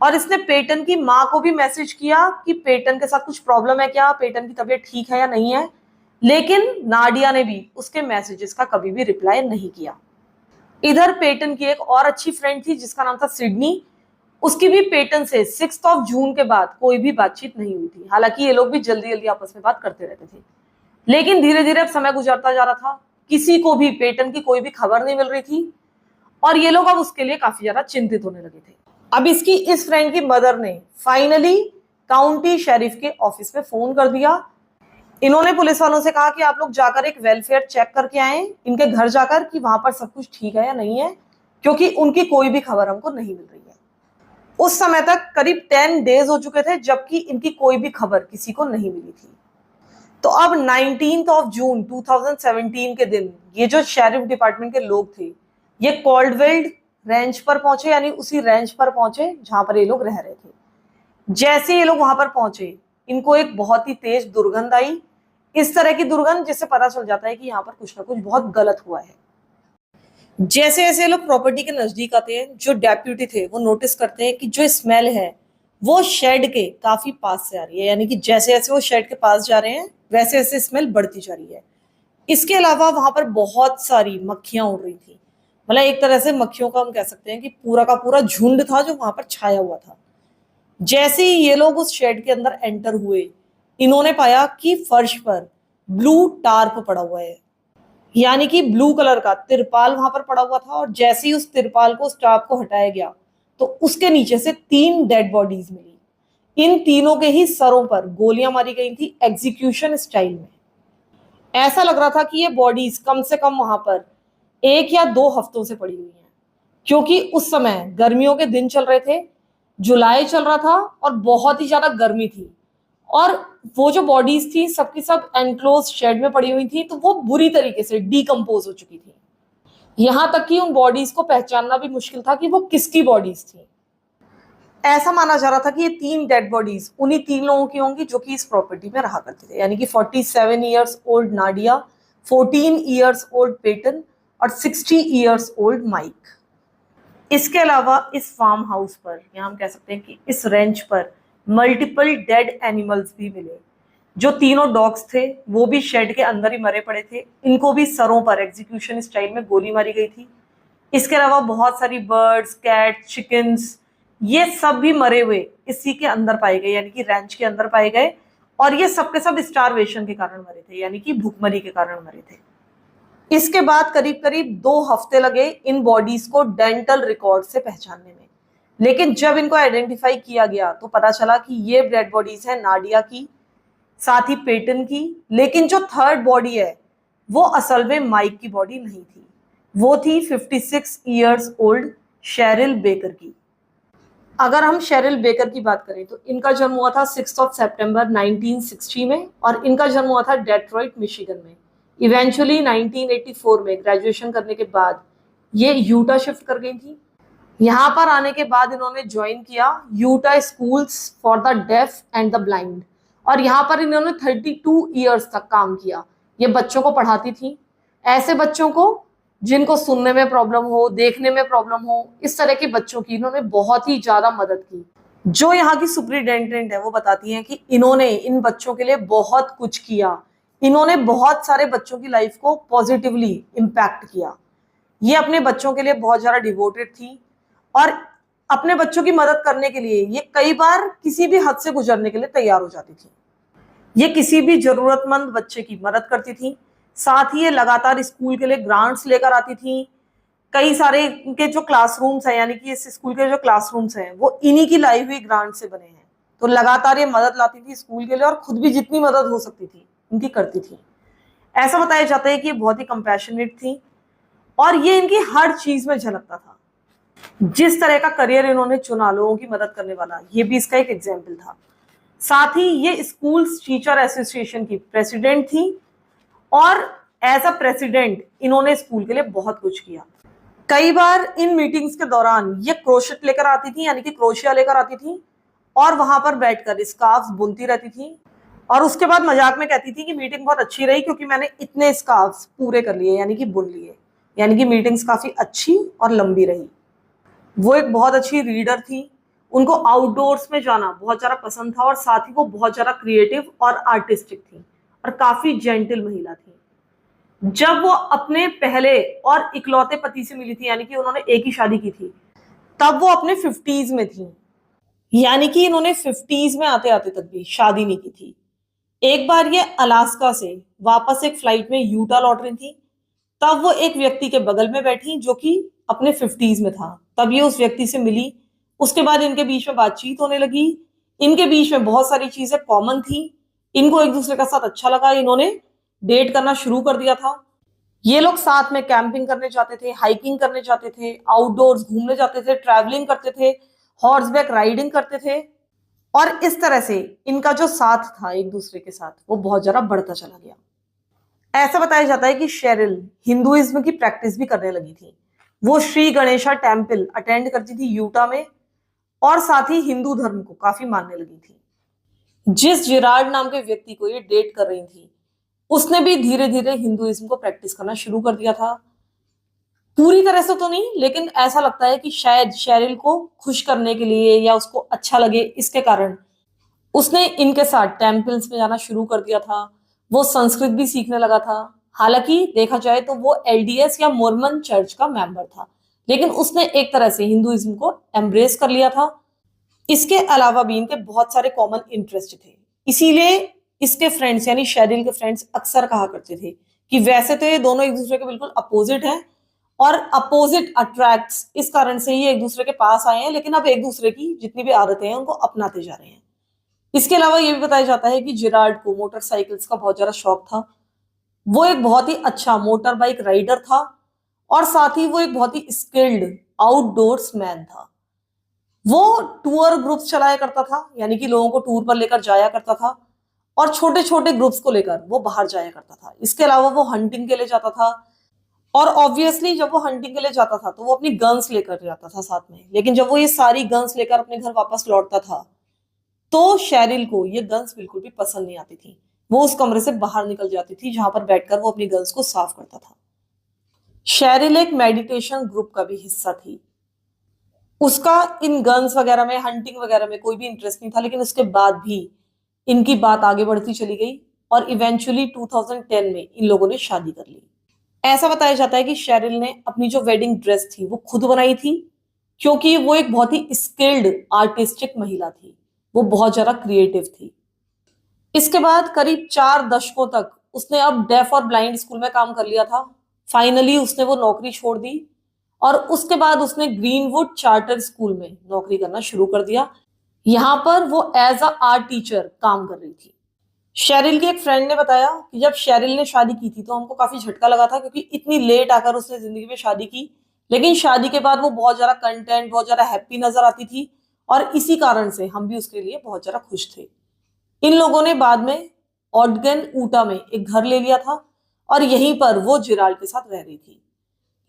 और इसने पेटन की माँ को भी मैसेज किया कि पेटन के साथ कुछ प्रॉब्लम है क्या, पेटन की तबीयत ठीक है या नहीं है। लेकिन नाडिया ने भी उसके मैसेजेस का कभी भी रिप्लाई नहीं किया। इधर पेटन की एक और अच्छी फ्रेंड थी जिसका नाम था सिडनी, उसकी भी पेटन से 6 जून के बाद कोई भी बातचीत नहीं हुई थी। हालांकि ये लोग भी जल्दी जल्दी आपस में बात करते रहते थे, लेकिन धीरे धीरे अब समय गुजरता जा रहा था, किसी को भी पेटन की कोई भी खबर नहीं मिल रही थी और ये लोग अब उसके लिए काफी ज्यादा चिंतित होने लगे थे। अब इसकी इस फ्रेंड की मदर ने फाइनली काउंटी शेरिफ के ऑफिस में फोन कर दिया। इन्होंने पुलिस वालों से कहा कि आप लोग जाकर एक वेलफेयर चेक करके आए इनके घर जाकर कि वहां पर सब कुछ ठीक है या नहीं है, क्योंकि उनकी कोई भी खबर हमको नहीं मिल रही है। उस समय तक करीब 10 डेज हो चुके थे जबकि इनकी कोई भी खबर किसी को नहीं मिली थी। तो अब 19 जून 2017 के दिन ये जो शेरिफ डिपार्टमेंट के लोग थे ये कॉल्डवेल रेंच पर पहुंचे, यानी उसी रेंच पर पहुंचे जहां पर ये लोग रह रहे थे। जैसे ये लोग वहां पर पहुंचे इनको एक बहुत ही तेज दुर्गंध आई, इस तरह की दुर्गंध जिससे पता चल जाता है कि यहाँ पर कुछ ना कुछ बहुत गलत हुआ है। जैसे जैसे लोग प्रॉपर्टी के नजदीक आते हैं, जो डेप्यूटी थे वो नोटिस करते हैं कि जो स्मेल है वो शेड के काफी पास से आ रही है, यानी कि जैसे जैसे वो शेड के पास जा रहे हैं वैसे वैसे स्मेल बढ़ती जा रही है। इसके अलावा वहां पर बहुत सारी मक्खियां उड़ रही थी। मतलब एक तरह से मक्खियों का हम कह सकते हैं कि पूरा का पूरा झुंड था जो वहां पर छाया हुआ था। जैसे ही ये लोग उस शेड के अंदर एंटर हुए, इन्होंने पाया कि फर्श पर ब्लू टार्प पड़ा हुआ है, यानी कि ब्लू कलर का तिरपाल वहां पर पड़ा हुआ था। और जैसे ही उस तिरपाल को, उस टार्प को हटाया गया, तो उसके नीचे से 3 डेड बॉडीज मिली। इन तीनों के ही सरों पर गोलियां मारी गई थी एग्जीक्यूशन स्टाइल में। ऐसा लग रहा था कि ये बॉडीज कम से कम वहां पर 1 या 2 हफ्तों से पड़ी हुई हैं, क्योंकि उस समय गर्मियों के दिन चल रहे थे, जुलाई चल रहा था और बहुत ही ज्यादा गर्मी थी। और वो जो बॉडीज थी सबकी सब एनक्लोज शेड में पड़ी हुई थी, तो वो बुरी तरीके से डीकम्पोज हो चुकी थी। यहां तक कि उन बॉडीज को पहचानना भी मुश्किल था कि वो किसकी बॉडीज थी। ऐसा माना जा रहा था कि ये 3 डेड बॉडीज उन्हीं 3 लोगों की होंगी जो कि इस प्रॉपर्टी में रहा करते थे, यानी कि 47 years old Nadia, 14 years old Peyton और 60 ईयर्स ओल्ड माइक। इसके अलावा इस फार्म हाउस पर, या हम कह सकते हैं कि इस रेंच पर, मल्टीपल डेड एनिमल्स भी मिले। जो तीनों डॉग्स थे वो भी शेड के अंदर ही मरे पड़े थे, इनको भी सरों पर एग्जीक्यूशन स्टाइल में गोली मारी गई थी। इसके अलावा बहुत सारी बर्ड्स, कैट, चिकन्स, ये सब भी मरे हुए इसी के अंदर पाए गए, यानी कि रैंच के अंदर पाए गए। और ये सब के सब स्टारवेशन के कारण मरे थे, यानी कि भूखमरी के कारण मरे थे। इसके बाद करीब करीब 2 हफ्ते लगे इन बॉडीज को डेंटल रिकॉर्ड से पहचानने में। लेकिन जब इनको आइडेंटिफाई किया गया तो पता चला कि ये डेड बॉडीज है नाडिया की, साथ ही पेटन की। लेकिन जो थर्ड बॉडी है वो असल में माइक की बॉडी नहीं थी, वो थी 56 ईयर्स ओल्ड शेरिल बेकर की। अगर हम शेरिल बेकर की बात करें तो इनका जन्म हुआ था 6 सितंबर 1960 में, और इनका जन्म हुआ था डेट्रॉइट मिशिगन में। इवेंचुअली 1984 में ग्रेजुएशन करने के बाद ये यूटा शिफ्ट कर गई थी। यहाँ पर आने के बाद इन्होंने ज्वाइन किया Utah schools for the deaf and the blind, और यहाँ पर इन्होंने 32 ईयर्स तक काम किया। ये बच्चों को पढ़ाती थी, ऐसे बच्चों को जिनको सुनने में प्रॉब्लम हो, देखने में प्रॉब्लम हो, इस तरह के बच्चों की इन्होंने बहुत ही ज्यादा मदद की। जो यहाँ की सुप्रिटेंडेंट है वो बताती हैं कि इन्होंने इन बच्चों के लिए बहुत कुछ किया। इन्होंने बहुत सारे बच्चों की लाइफ को पॉजिटिवली इम्पैक्ट किया। ये अपने बच्चों के लिए बहुत ज्यादा डिवोटेड थी, और अपने बच्चों की मदद करने के लिए ये कई बार किसी भी हद से गुजरने के लिए तैयार हो जाती थी। ये किसी भी जरूरतमंद बच्चे की मदद करती थी। साथ ही ये लगातार स्कूल के लिए ग्रांट्स लेकर आती थी। कई सारे इनके जो क्लासरूम्स हैं, यानी कि इस स्कूल के जो क्लासरूम्स हैं वो इन्हीं की लाई हुई ग्रांट से बने हैं। तो लगातार ये मदद लाती थी स्कूल के लिए, और खुद भी जितनी मदद हो सकती थी इनकी करती थी। ऐसा बताया जाता है कि ये बहुत ही कंपैशनेट थी, और ये इनकी हर चीज में झलकता था। जिस तरह का करियर इन्होंने चुना लोगों की मदद करने वाला, ये भी इसका एक एग्जाम्पल था। साथ ही ये स्कूल टीचर एसोसिएशन की प्रेसिडेंट थी, और एज अ प्रेसिडेंट इन्होंने स्कूल के लिए बहुत कुछ किया। कई बार इन मीटिंग्स के दौरान ये क्रोशेट लेकर आती थी, यानी कि क्रोशिया लेकर आती थी, और वहां पर बैठकर स्कार्फ्स बुनती रहती थी। और उसके बाद मजाक में कहती थी कि मीटिंग बहुत अच्छी रही क्योंकि मैंने इतने स्कार्फ्स पूरे कर लिए, यानी कि बुन लिए। यानी कि मीटिंग्स काफी अच्छी और लंबी रही। वो एक बहुत अच्छी रीडर थी। उनको आउटडोर्स में जाना बहुत ज्यादा पसंद था, और साथ ही वो बहुत ज्यादा क्रिएटिव और आर्टिस्टिक थी, और काफी जेंटल महिला थी। जब वो अपने पहले और इकलौते पति से मिली थी, यानी कि उन्होंने एक ही शादी की थी, तब वो अपने 50s में थी। यानी कि इन्होंने 50s में आते आते तक भी शादी नहीं की थी। एक बार ये अलास्का से वापस एक फ्लाइट में यूटा लौट रही थी, तब वो एक व्यक्ति के बगल में बैठी जो कि अपने 50s में था। तब ये उस व्यक्ति से मिली। उसके बाद इनके बीच में बातचीत होने लगी। इनके बीच में बहुत सारी चीजें कॉमन थी। इनको एक दूसरे का साथ अच्छा लगा, इन्होंने डेट करना शुरू कर दिया था। ये लोग साथ में कैंपिंग करने जाते थे, हाइकिंग करने जाते थे, आउटडोर्स घूमने जाते थे, ट्रैवलिंग करते थे, हॉर्सबैक राइडिंग करते थे। और इस तरह से इनका जो साथ था एक दूसरे के साथ, वो बहुत ज्यादा बढ़ता चला गया। ऐसा बताया जाता है कि शेरिल हिंदुइज्म की प्रैक्टिस भी करने लगी थी। वो श्री गणेशा टेम्पल अटेंड करती थी यूटा में, और साथ ही हिंदू धर्म को काफी मानने लगी थी। जिस जिरार्ड नाम के व्यक्ति को ये डेट कर रही थी, उसने भी धीरे धीरे हिंदुइज्म को प्रैक्टिस करना शुरू कर दिया था। पूरी तरह से तो नहीं, लेकिन ऐसा लगता है कि शायद शेरिल को खुश करने के लिए या उसको अच्छा लगे इसके कारण उसने इनके साथ टेम्पल्स में जाना शुरू कर दिया था। वो संस्कृत भी सीखने लगा था। हालांकि देखा जाए तो वो एलडीएस या मोर्मन चर्च का मेंबर था, लेकिन उसने एक तरह से हिंदुइज्म को एम्ब्रेस कर लिया था। इसके अलावा भी इनके बहुत सारे कॉमन इंटरेस्ट थे, इसीलिए इसके फ्रेंड्स यानी शेरिल के फ्रेंड्स अक्सर कहा करते थे कि वैसे तो ये दोनों एक दूसरे के बिल्कुल अपोजिट हैं और अपोजिट अट्रैक्ट्स, इस कारण से ही एक दूसरे के पास आए हैं, लेकिन अब एक दूसरे की जितनी भी आदतें हैं उनको अपनाते जा रहे हैं। इसके अलावा ये भी बताया जाता है कि जिराल्ड को मोटरसाइकिल्स का बहुत ज्यादा शौक था। वो एक बहुत ही अच्छा मोटर बाइक राइडर था और साथ ही वो एक बहुत ही स्किल्ड आउटडोर्स मैन था। वो टूर ग्रुप्स चलाया करता था, यानी कि लोगों को टूर पर लेकर जाया करता था और छोटे छोटे ग्रुप्स को लेकर वो बाहर जाया करता था। इसके अलावा वो हंटिंग के लिए जाता था और ऑब्वियसली जब वो हंटिंग के लिए जाता था तो वो अपनी गन्स लेकर जाता था साथ में, लेकिन जब वो ये सारी गन्स लेकर अपने घर वापस लौटता था तो शेरिल को ये गन्स बिल्कुल भी पसंद नहीं आती थी। वो उस कमरे से बाहर निकल जाती थी जहां पर बैठकर वो अपनी गन्स को साफ करता था। शेरिल एक मेडिटेशन ग्रुप का भी हिस्सा थी। उसका इन गन्स वगैरह में, हंटिंग वगैरह में कोई भी इंटरेस्ट नहीं था, लेकिन उसके बाद भी इनकी बात आगे बढ़ती चली गई और इवेंचुअली 2010 में इन लोगों ने शादी कर ली। ऐसा बताया जाता है कि शेरिल ने अपनी जो वेडिंग ड्रेस थी वो खुद बनाई थी, क्योंकि वो एक बहुत ही स्किल्ड आर्टिस्टिक महिला थी, वो बहुत ज्यादा क्रिएटिव थी। इसके बाद करीब 4 दशकों तक उसने अब डेफ और ब्लाइंड स्कूल में काम कर लिया था। फाइनली उसने वो नौकरी छोड़ दी और उसके बाद उसने ग्रीनवुड चार्टर स्कूल में नौकरी करना शुरू कर दिया। यहाँ पर वो एज अ आर्ट टीचर काम कर रही थी। शेरिल के एक फ्रेंड ने बताया कि जब शेरिल ने शादी की थी तो हमको काफी झटका लगा था, क्योंकि इतनी लेट आकर उसने जिंदगी में शादी की, लेकिन शादी के बाद वो बहुत ज्यादा कंटेंट, बहुत ज्यादा हैप्पी नजर आती थी और इसी कारण से हम भी उसके लिए बहुत ज्यादा खुश थे। इन लोगों ने बाद में ऑडगन ऊटा में एक घर ले लिया था और यहीं पर वो जिराल्ड के साथ रह रही थी।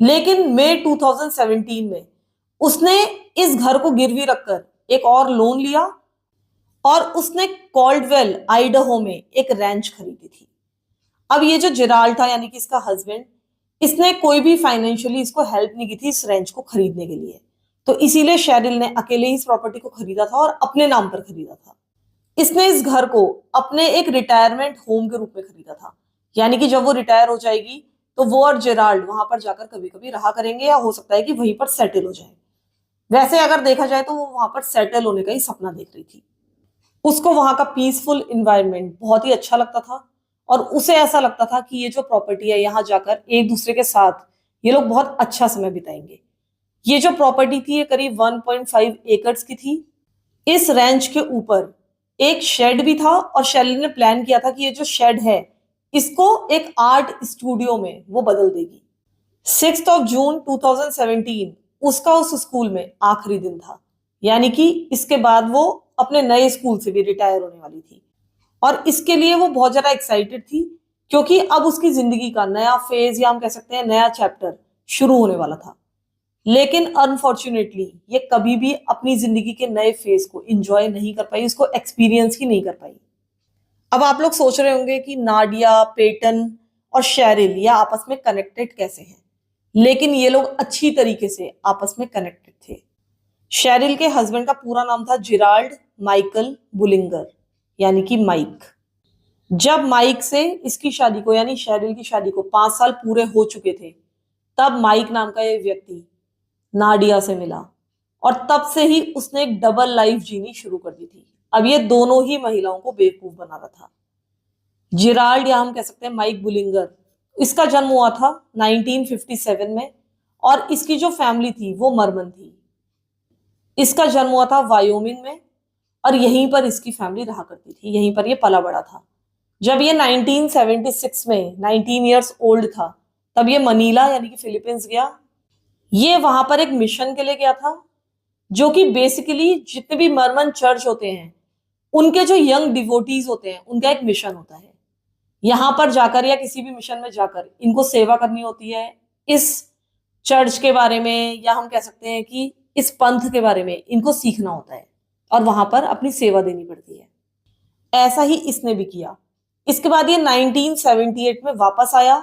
लेकिन मई 2017 में उसने इस घर को गिरवी रखकर एक और लोन लिया और उसने कॉल्डवेल आइडाहो में एक रैंच खरीदी थी। अब ये जो जिराल्ड था यानी कि इसका हस्बैंड, इसने कोई भी फाइनेंशियली इसको हेल्प नहीं की थी इस रैंच को खरीदने के लिए, तो इसीलिए शेरिल ने अकेले ही इस प्रॉपर्टी को खरीदा था और अपने नाम पर खरीदा था। इसने इस घर को अपने एक रिटायरमेंट होम के रूप में खरीदा था, यानी कि जब वो रिटायर हो जाएगी तो वो और जेराल्ड वहां पर जाकर कभी कभी रहा करेंगे या हो सकता है कि वहीं पर सेटल हो जाए। वैसे अगर देखा जाए तो वो वहां पर सेटल होने का ही सपना देख रही थी। उसको वहां का पीसफुल इन्वायरमेंट बहुत ही अच्छा लगता था और उसे ऐसा लगता था कि ये जो प्रॉपर्टी है यहाँ जाकर एक दूसरे के साथ ये लोग बहुत अच्छा समय बिताएंगे। ये जो प्रॉपर्टी थी ये करीब 1.5 एकड़ की थी। इस रैंच के ऊपर एक शेड भी था और शेरिल ने प्लान किया था कि ये जो शेड है इसको एक आर्ट स्टूडियो में वो बदल देगी। 6 जून 2017 उसका उस स्कूल में आखिरी दिन था, यानी कि इसके बाद वो अपने नए स्कूल से भी रिटायर होने वाली थी और इसके लिए वो बहुत ज्यादा एक्साइटेड थी, क्योंकि अब उसकी जिंदगी का नया फेज या हम कह सकते हैं नया चैप्टर शुरू होने वाला था। लेकिन अनफॉर्चुनेटली ये कभी भी अपनी जिंदगी के नए फेज को एंजॉय नहीं कर पाई, उसको एक्सपीरियंस ही नहीं कर पाई। अब आप लोग सोच रहे होंगे कि नाडिया, पेटन और शेरिल ये आपस में कनेक्टेड कैसे हैं, लेकिन ये लोग अच्छी तरीके से आपस में कनेक्टेड थे। शेरिल के हस्बैंड का पूरा नाम था जिराल्ड माइकल बुलिंगर, यानी कि माइक। जब माइक से इसकी शादी को यानी शेरिल की शादी को 5 साल पूरे हो चुके थे, तब माइक नाम का ये व्यक्ति नाडिया से मिला और तब से ही उसने एक डबल लाइफ जीनी शुरू कर दी थी। अब ये दोनों ही महिलाओं को बेवकूफ बना रहा था। जिराल्ड या हम कह सकते हैं माइक बुलिंगर, इसका जन्म हुआ था 1957 में और इसकी जो फैमिली थी वो मर्मन थी। इसका जन्म हुआ था वायोमिंग में और यहीं पर इसकी फैमिली रहा करती थी, यहीं पर ये पला बड़ा था। जब ये 1976 में 19 ईयर्स ओल्ड था तब ये मनीला यानी कि फिलीपींस गया। ये वहां पर एक मिशन के लिए गया था, जो कि बेसिकली जितने भी मर्मन चर्च होते हैं उनके जो यंग डिवोटीज होते हैं उनका एक मिशन होता है। यहां पर जाकर या किसी भी मिशन में जाकर इनको सेवा करनी होती है, इस चर्च के बारे में या हम कह सकते हैं कि इस पंथ के बारे में इनको सीखना होता है और वहां पर अपनी सेवा देनी पड़ती है। ऐसा ही इसने भी किया। इसके बाद ये 1978 में वापस आया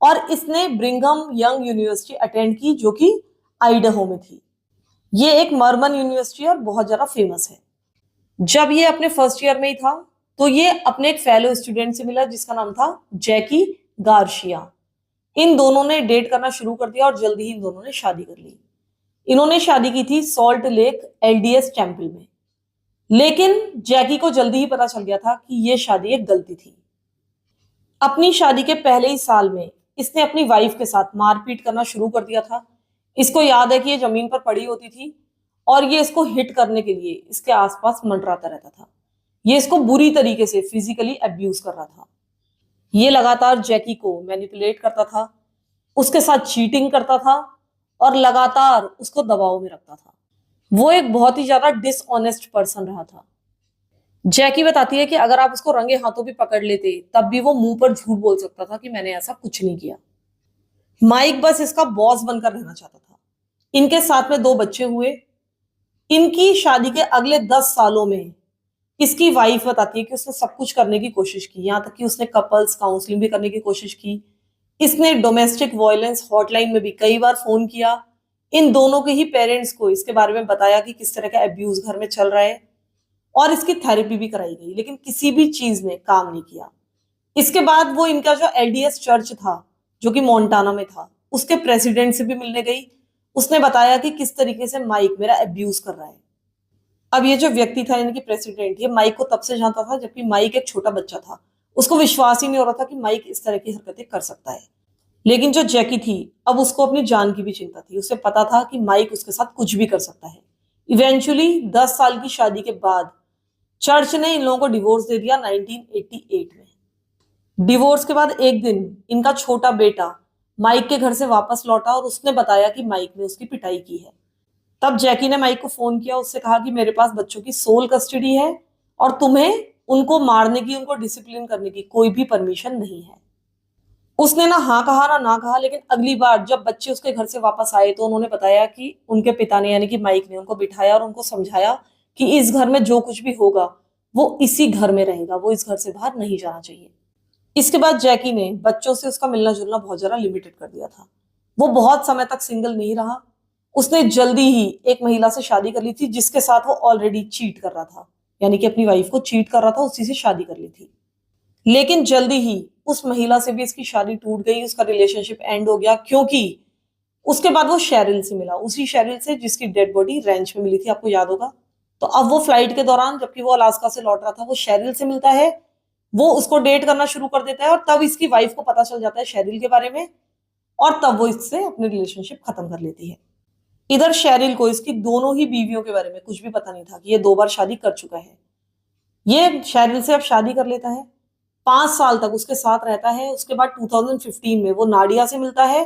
और इसने ब्रिंघम यंग यूनिवर्सिटी अटेंड की, जो कि आइडाहो में थी। ये एक मर्मन यूनिवर्सिटी और बहुत ज्यादा फेमस है। जब ये अपने फर्स्ट ईयर में ही था तो ये अपने एक फेलो स्टूडेंट से मिला जिसका नाम था जैकी गार्शिया। इन दोनों ने डेट करना शुरू कर दिया और जल्दी ही इन दोनों ने शादी कर ली। इन्होंने शादी की थी सॉल्ट लेक एलडीएस टेम्पल में। लेकिन जैकी को जल्दी ही पता चल गया था कि यह शादी एक गलती थी। अपनी शादी के पहले ही साल में इसने अपनी वाइफ के साथ मारपीट करना शुरू कर दिया था। इसको याद है कि ये जमीन पर पड़ी होती थी और ये इसको हिट करने के लिए इसके आसपास मंडराता रहता था। ये इसको बुरी तरीके से फिजिकली अब्यूज कर रहा था। ये लगातार जैकी को मैनिपुलेट करता था, उसके साथ चीटिंग करता था और लगातार उसको दबाव में रखता था। वो एक बहुत ही ज्यादा डिसऑनेस्ट पर्सन रहा था। जैकी बताती है कि अगर आप उसको रंगे हाथों भी पकड़ लेते तब भी वो मुंह पर झूठ बोल सकता था कि मैंने ऐसा कुछ नहीं किया। माइक बस इसका बॉस बनकर रहना चाहता था। इनके साथ में 2 बच्चे हुए। इनकी शादी के अगले 10 सालों में इसकी वाइफ बताती है कि उसने सब कुछ करने की कोशिश की, यहां तक कि उसने कपल्स काउंसलिंग भी करने की कोशिश की। इसने डोमेस्टिक वायलेंस हॉटलाइन में भी कई बार फोन किया। इन दोनों के ही पेरेंट्स को इसके बारे में बताया कि किस तरह का अब्यूज घर में चल रहा है और इसकी थेरेपी भी कराई गई, लेकिन किसी भी चीज ने काम नहीं किया। इसके बाद वो इनका जो एलडीएस चर्च था जो कि मोन्टाना में था, उसके प्रेसिडेंट से भी मिलने गई। उसने बताया कि किस तरीके से माइक मेरा अब्यूज कर रहा है। अब ये जो व्यक्ति था इनकी प्रेसिडेंट, ये माइक को तब से जानता था जबकि माइक एक छोटा बच्चा था। उसको विश्वास ही नहीं हो रहा था कि माइक इस तरह की हरकतें कर सकता है। लेकिन जो जैकी थी, अब उसको अपनी जान की भी चिंता थी। उसे पता था कि माइक उसके साथ कुछ भी कर सकता है। इवेंचुअली 10 साल की शादी के बाद चर्च ने इन लोगों को डिवोर्स दे दिया 1988 में। डिवोर्स के बाद एक दिन इनका छोटा बेटा माइक के घर से वापस लौटा और उसने बताया कि माइक ने उसकी पिटाई की है। तब जैकी ने माइक को फोन किया, उससे कहा कि मेरे पास बच्चों की सोल कस्टडी है और तुम्हें उनको मारने की, उनको डिसिप्लिन करने की कोई भी परमिशन नहीं है। उसने ना हाँ कहा ना कहा, लेकिन अगली बार जब बच्चे उसके घर से वापस आए तो उन्होंने बताया कि उनके पिता ने यानी कि माइक ने उनको बिठाया और उनको समझाया कि इस घर में जो कुछ भी होगा वो इसी घर में रहेगा, वो इस घर से बाहर नहीं जाना चाहिए। इसके बाद जैकी ने बच्चों से उसका मिलना जुलना बहुत ज्यादा लिमिटेड कर दिया था। वो बहुत समय तक सिंगल नहीं रहा। उसने जल्दी ही एक महिला से शादी कर ली थी जिसके साथ वो ऑलरेडी चीट कर रहा था, यानी कि अपनी वाइफ को चीट कर रहा था, उसी से शादी कर ली थी। लेकिन जल्दी ही उस महिला से भी इसकी शादी टूट गई, उसका रिलेशनशिप एंड हो गया, क्योंकि उसके बाद वो शेरिल से मिला, उसी शेरिल से जिसकी डेड बॉडी रेंच में मिली थी, आपको याद होगा। तो अब वो फ्लाइट के दौरान जबकि वो अलास्का से लौट रहा था, वो शेरिल से मिलता है, वो उसको डेट करना शुरू कर देता है और तब इसकी वाइफ को पता चल जाता है शेरिल के बारे में और तब वो इससे अपनी रिलेशनशिप खत्म कर लेती है। इधर शेरिल को इसकी दोनों ही बीवियों के बारे में कुछ भी पता नहीं था कि ये 2 बार शादी कर चुका है। ये शेरिल से अब शादी कर लेता है, 5 साल तक उसके साथ रहता है। उसके बाद 2015 में वो नाडिया से मिलता है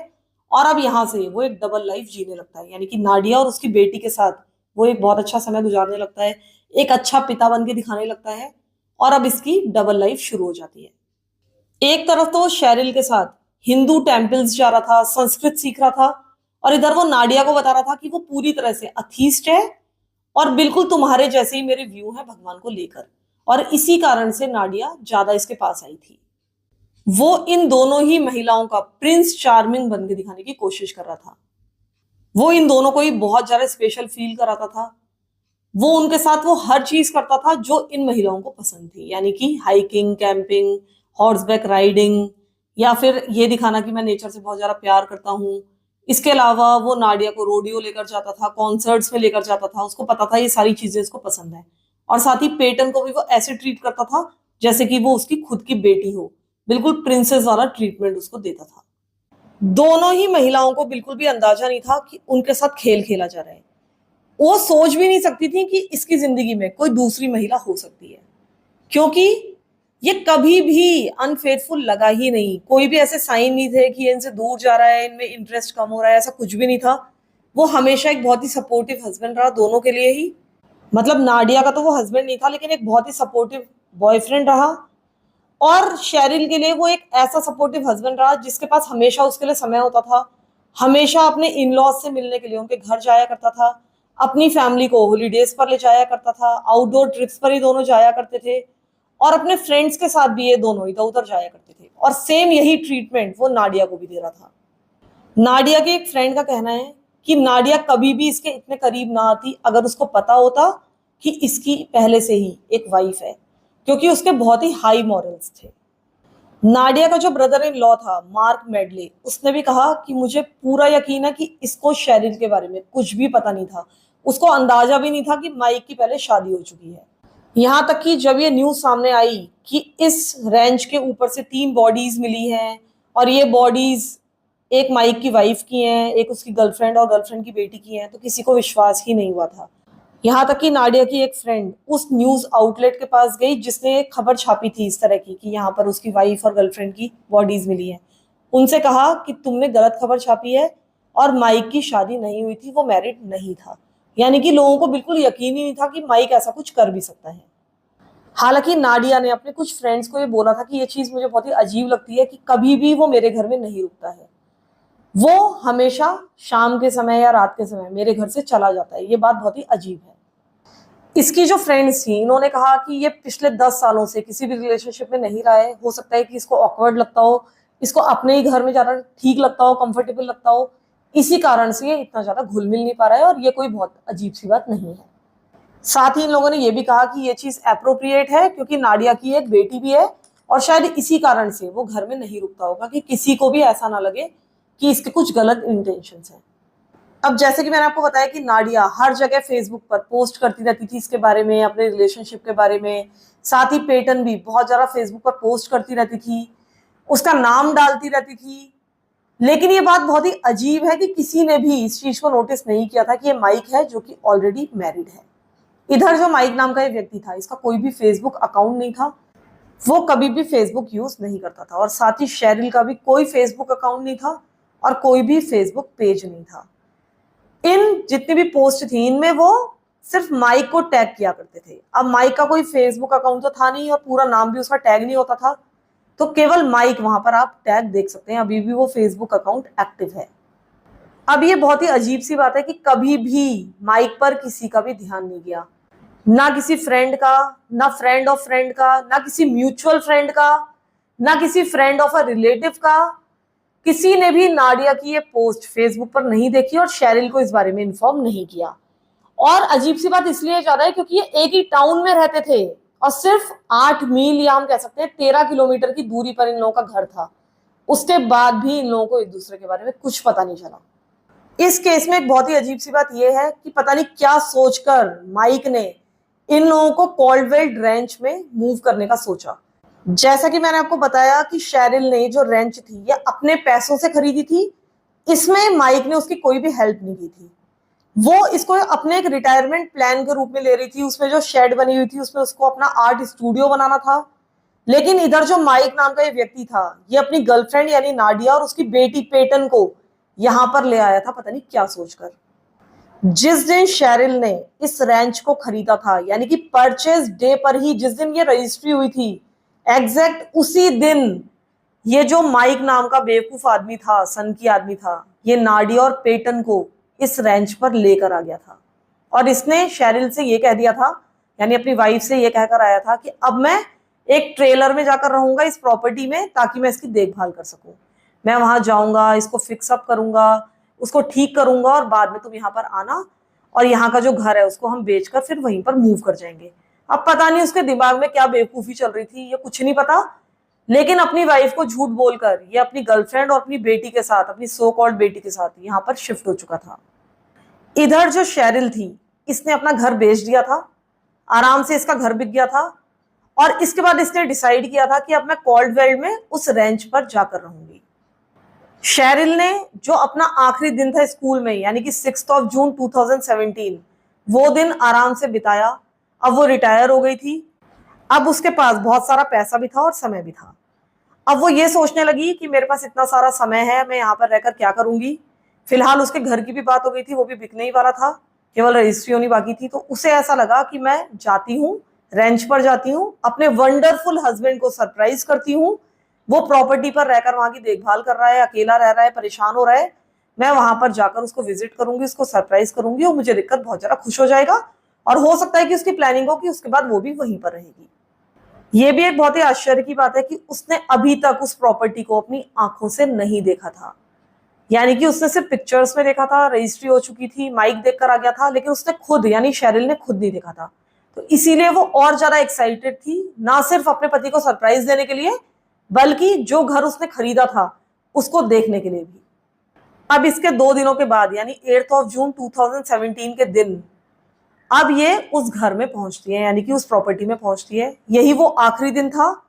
और अब यहां से वो एक डबल लाइफ जीने लगता है, यानी कि नाडिया और उसकी बेटी के साथ वो एक बहुत अच्छा समय गुजारने लगता है, एक अच्छा पिता बन के दिखाने लगता है और अब इसकी डबल लाइफ शुरू हो जाती है। एक तरफ तो वो शेरिल के साथ हिंदू टेम्पल्स जा रहा था, संस्कृत सीख रहा था और इधर वो नाडिया को बता रहा था कि वो पूरी तरह से अथीस्ट है और बिल्कुल तुम्हारे जैसे ही मेरे व्यू है भगवान को लेकर, और इसी कारण से नाडिया ज्यादा इसके पास आई थी। वो इन दोनों ही महिलाओं का प्रिंस चार्मिंग बन के दिखाने की कोशिश कर रहा था। वो इन दोनों को ही बहुत ज्यादा स्पेशल फील कराता था। वो उनके साथ वो हर चीज करता था जो इन महिलाओं को पसंद थी, यानी कि हाइकिंग, कैंपिंग, हॉर्सबैक राइडिंग, या फिर ये दिखाना कि मैं नेचर से बहुत ज्यादा प्यार करता हूँ। इसके अलावा वो नाडिया को रोडियो लेकर जाता था, कॉन्सर्ट्स में लेकर जाता था, उसको पता था ये सारी चीजें इसको पसंद है। और साथ ही पेटन को भी वो ऐसे ट्रीट करता था जैसे कि वो उसकी खुद की बेटी हो, बिल्कुल प्रिंसेस वाला ट्रीटमेंट उसको देता था। दोनों ही महिलाओं को बिल्कुल भी अंदाजा नहीं था कि उनके साथ खेल खेला जा रहा है। वो सोच भी नहीं सकती थी कि इसकी जिंदगी में कोई दूसरी महिला हो सकती है, क्योंकि ये कभी भी अनफेथफुल लगा ही नहीं। कोई भी ऐसे साइन नहीं थे कि ये इनसे दूर जा रहा है, इनमें इंटरेस्ट कम हो रहा है, ऐसा कुछ भी नहीं था। वो हमेशा एक बहुत ही सपोर्टिव हस्बैंड रहा दोनों के लिए ही। मतलब नाडिया का तो वो हस्बैंड नहीं था, लेकिन एक बहुत ही सपोर्टिव बॉयफ्रेंड रहा। और शेरिल के लिए वो एक ऐसा सपोर्टिव हस्बैंड रहा जिसके पास हमेशा उसके लिए समय होता था, हमेशा अपने इन लॉज से मिलने के लिए उनके घर जाया करता था, अपनी फैमिली को हॉलीडेज पर ले जाया करता था, आउटडोर ट्रिप्स पर ही दोनों जाया करते थे और अपने फ्रेंड्स के साथ भी ये दोनों इधर उधर जाया करते थे। और सेम यही ट्रीटमेंट वो नाडिया को भी दे रहा था। नाडिया के एक फ्रेंड का कहना है कि नाडिया कभी भी इसके इतने करीब ना आती अगर उसको पता होता कि इसकी पहले से ही एक वाइफ है, क्योंकि उसके बहुत ही हाई मॉरल्स थे। नाडिया का जो ब्रदर इन लॉ था मार्क मेडले, उसने भी कहा कि मुझे पूरा यकीन है कि इसको शेरिल के बारे में कुछ भी पता नहीं था। उसको अंदाजा भी नहीं था कि माइक की पहले शादी हो चुकी है। यहाँ तक कि जब ये न्यूज सामने आई कि इस रेंच के ऊपर से 3 बॉडीज मिली हैं और ये बॉडीज एक माइक की वाइफ की हैं, एक उसकी गर्लफ्रेंड और गर्लफ्रेंड की बेटी की हैं, तो किसी को विश्वास ही नहीं हुआ था। यहाँ तक कि नाडिया की एक फ्रेंड उस न्यूज आउटलेट के पास गई जिसने एक खबर छापी थी इस तरह की कि यहाँ पर उसकी वाइफ और गर्लफ्रेंड की बॉडीज मिली हैं। उनसे कहा कि तुमने गलत खबर छापी है और माइक की शादी नहीं हुई थी, वो मैरिड नहीं था। यानी कि लोगों को बिल्कुल यकीन ही नहीं था कि माइक ऐसा कुछ कर भी सकता है। हालांकि नाडिया ने अपने कुछ फ्रेंड्स को ये बोला था कि ये चीज मुझे बहुत ही अजीब लगती है कि कभी भी वो मेरे घर में नहीं रुकता है, वो हमेशा शाम के समय या रात के समय मेरे घर से चला जाता है। ये बात बहुत ही अजीब है। इसकी जो फ्रेंड्स थी इन्होंने कहा कि ये पिछले 10 सालों से किसी भी रिलेशनशिप में नहीं रहा है, हो सकता है कि इसको ऑकवर्ड लगता हो, इसको अपने ही घर में ज्यादा ठीक लगता हो, कंफर्टेबल लगता हो, इसी कारण से ये इतना ज्यादा घुल मिल नहीं पा रहा है और ये कोई बहुत अजीब सी बात नहीं है। साथ ही इन लोगों ने ये भी कहा कि ये चीज अप्रोप्रिएट है क्योंकि नाडिया की एक बेटी भी है और शायद इसी कारण से वो घर में नहीं रुकता होगा कि किसी को भी ऐसा ना लगे कि इसके कुछ गलत इंटेंशंस हैं। अब जैसे कि मैंने आपको बताया कि नाडिया हर जगह फेसबुक पर पोस्ट करती रहती थी इसके बारे में, अपने रिलेशनशिप के बारे में। साथ ही पेटन भी बहुत ज्यादा फेसबुक पर पोस्ट करती रहती थी, उसका नाम डालती रहती थी। लेकिन ये बात बहुत ही अजीब है कि किसी ने भी इस चीज को नोटिस नहीं किया था कि ये माइक है जो कि ऑलरेडी मैरिड है। इधर जो माइक नाम का ये व्यक्ति था, इसका कोई भी फेसबुक अकाउंट नहीं था, वो कभी भी फेसबुक यूज नहीं करता था। और साथ ही शेरिल का भी कोई फेसबुक अकाउंट नहीं था और कोई भी फेसबुक पेज नहीं था। इन जितनी भी पोस्ट थी इनमें वो सिर्फ माइक को टैग किया करते थे। अब माइक का कोई फेसबुक अकाउंट तो था नहीं और पूरा नाम भी उसका टैग नहीं होता था, तो केवल माइक वहां पर आप टैग देख सकते हैं, अभी भी वो फेसबुक अकाउंट एक्टिव है। अब ये बहुत ही अजीब सी बात है कि कभी भी माइक पर किसी का भी ध्यान नहीं गया, ना किसी फ्रेंड का, ना फ्रेंड ऑफ फ्रेंड का, ना किसी म्यूचुअल फ्रेंड का, ना किसी फ्रेंड ऑफ अ रिलेटिव का। किसी ने भी नाडिया की ये पोस्ट फेसबुक पर नहीं देखी और शेरिल को इस बारे में इन्फॉर्म नहीं किया। और अजीब सी बात इसलिए ज्यादा है क्योंकि ये एक ही टाउन में रहते थे और सिर्फ 8 मील या हम कह सकते हैं 13 किलोमीटर की दूरी पर इन लोगों का घर था। उसके बाद भी इन लोगों को एक दूसरे के बारे में कुछ पता नहीं चला। इस केस में एक बहुत ही अजीब सी बात यह है कि पता नहीं क्या सोचकर माइक ने इन लोगों को कॉल्डवेल रेंच में मूव करने का सोचा। जैसा कि मैंने आपको बताया कि शेरिल ने जो रेंच थी ये अपने पैसों से खरीदी थी, इसमें माइक ने उसकी कोई भी हेल्प नहीं की थी। वो इसको अपने एक रिटायरमेंट प्लान के रूप में ले रही थी। उसमें जो शेड बनी हुई थी उसमें उसको अपना आर्ट स्टूडियो बनाना था। लेकिन इधर जो माइक नाम का ये व्यक्ति था ये अपनी गर्लफ्रेंड यानी नाडिया और उसकी बेटी पेटन को यहां पर ले आया था, पता नहीं क्या सोचकर। जिस दिन शेरिल ने इस रैंच को खरीदा था यानी कि परचेज डे पर ही, जिस दिन ये रजिस्ट्री हुई थी, एग्जैक्ट उसी दिन ये जो माइक नाम का बेवकूफ आदमी था, सन की आदमी था, ये नाडिया और पेटन को इस रैंच पर लेकर आ गया था। और इसने शेरिल से ये कह दिया था, यानी अपनी वाइफ से ये कहकर आया था कि अब मैं एक ट्रेलर में जाकर रहूंगा इस प्रॉपर्टी में ताकि मैं इसकी देखभाल कर सकूं। मैं वहां जाऊंगा, इसको फिक्स अप करूंगा, उसको ठीक करूंगा और बाद में तुम यहाँ पर आना और यहाँ का जो घर है उसको हम बेचकर फिर वहीं पर मूव कर जाएंगे। अब पता नहीं उसके दिमाग में क्या बेवकूफी चल रही थी, ये कुछ नहीं पता। लेकिन अपनी वाइफ को झूठ बोलकर ये अपनी गर्लफ्रेंड और अपनी बेटी के साथ, अपनी सो कॉल्ड बेटी के साथ यहाँ पर शिफ्ट हो चुका था। इधर जो शेरिल थी इसने अपना घर बेच दिया था, आराम से इसका घर बिक गया था और इसके बाद इसने डिसाइड किया था कि अब मैं कॉल्डवेल में उस रेंच पर जाकर रहूंगी। शेरिल ने जो अपना आखिरी दिन था स्कूल में यानी कि 6 जून 2017, वो दिन आराम से बिताया। अब वो रिटायर हो गई थी, अब उसके पास बहुत सारा पैसा भी था और समय भी था। अब वो ये सोचने लगी कि मेरे पास इतना सारा समय है, मैं यहाँ पर रहकर क्या करूंगी। फिलहाल उसके घर की भी बात हो गई थी, वो भी बिकने ही वाला था, केवल रजिस्ट्री होनी बाकी थी। तो उसे ऐसा लगा कि मैं जाती हूँ, रेंच पर जाती हूँ, अपने वंडरफुल हस्बैंड को सरप्राइज करती हूँ। वो प्रॉपर्टी पर रहकर वहां की देखभाल कर रहा है, अकेला रह रहा है, परेशान हो रहा है। मैं वहां पर जाकर उसको विजिट करूंगी, उसको सरप्राइज करूंगी, वो मुझे देखकर बहुत ज्यादा खुश हो जाएगा और हो सकता है कि उसकी प्लानिंग हो कि उसके बाद वो भी वहीं पर रहेगी। ये भी एक बहुत ही आश्चर्य की बात है कि उसने अभी तक उस प्रॉपर्टी को अपनी आंखों से नहीं देखा था। यानी कि उसने सिर्फ पिक्चर्स में देखा था, रजिस्ट्री हो चुकी थी, माइक देखकर आ गया था, लेकिन उसने खुद यानी शेरिल ने खुद नहीं देखा था। तो इसीलिए वो और ज्यादा एक्साइटेड थी, ना सिर्फ अपने पति को सरप्राइज देने के लिए बल्कि जो घर उसने खरीदा था उसको देखने के लिए भी। अब इसके 2 दिनों के बाद यानी 8 ऑफ जून 2017 के दिन अब ये उस घर में पहुंचती है, यानी कि उस प्रॉपर्टी में पहुंचती है। यही वो आखिरी दिन था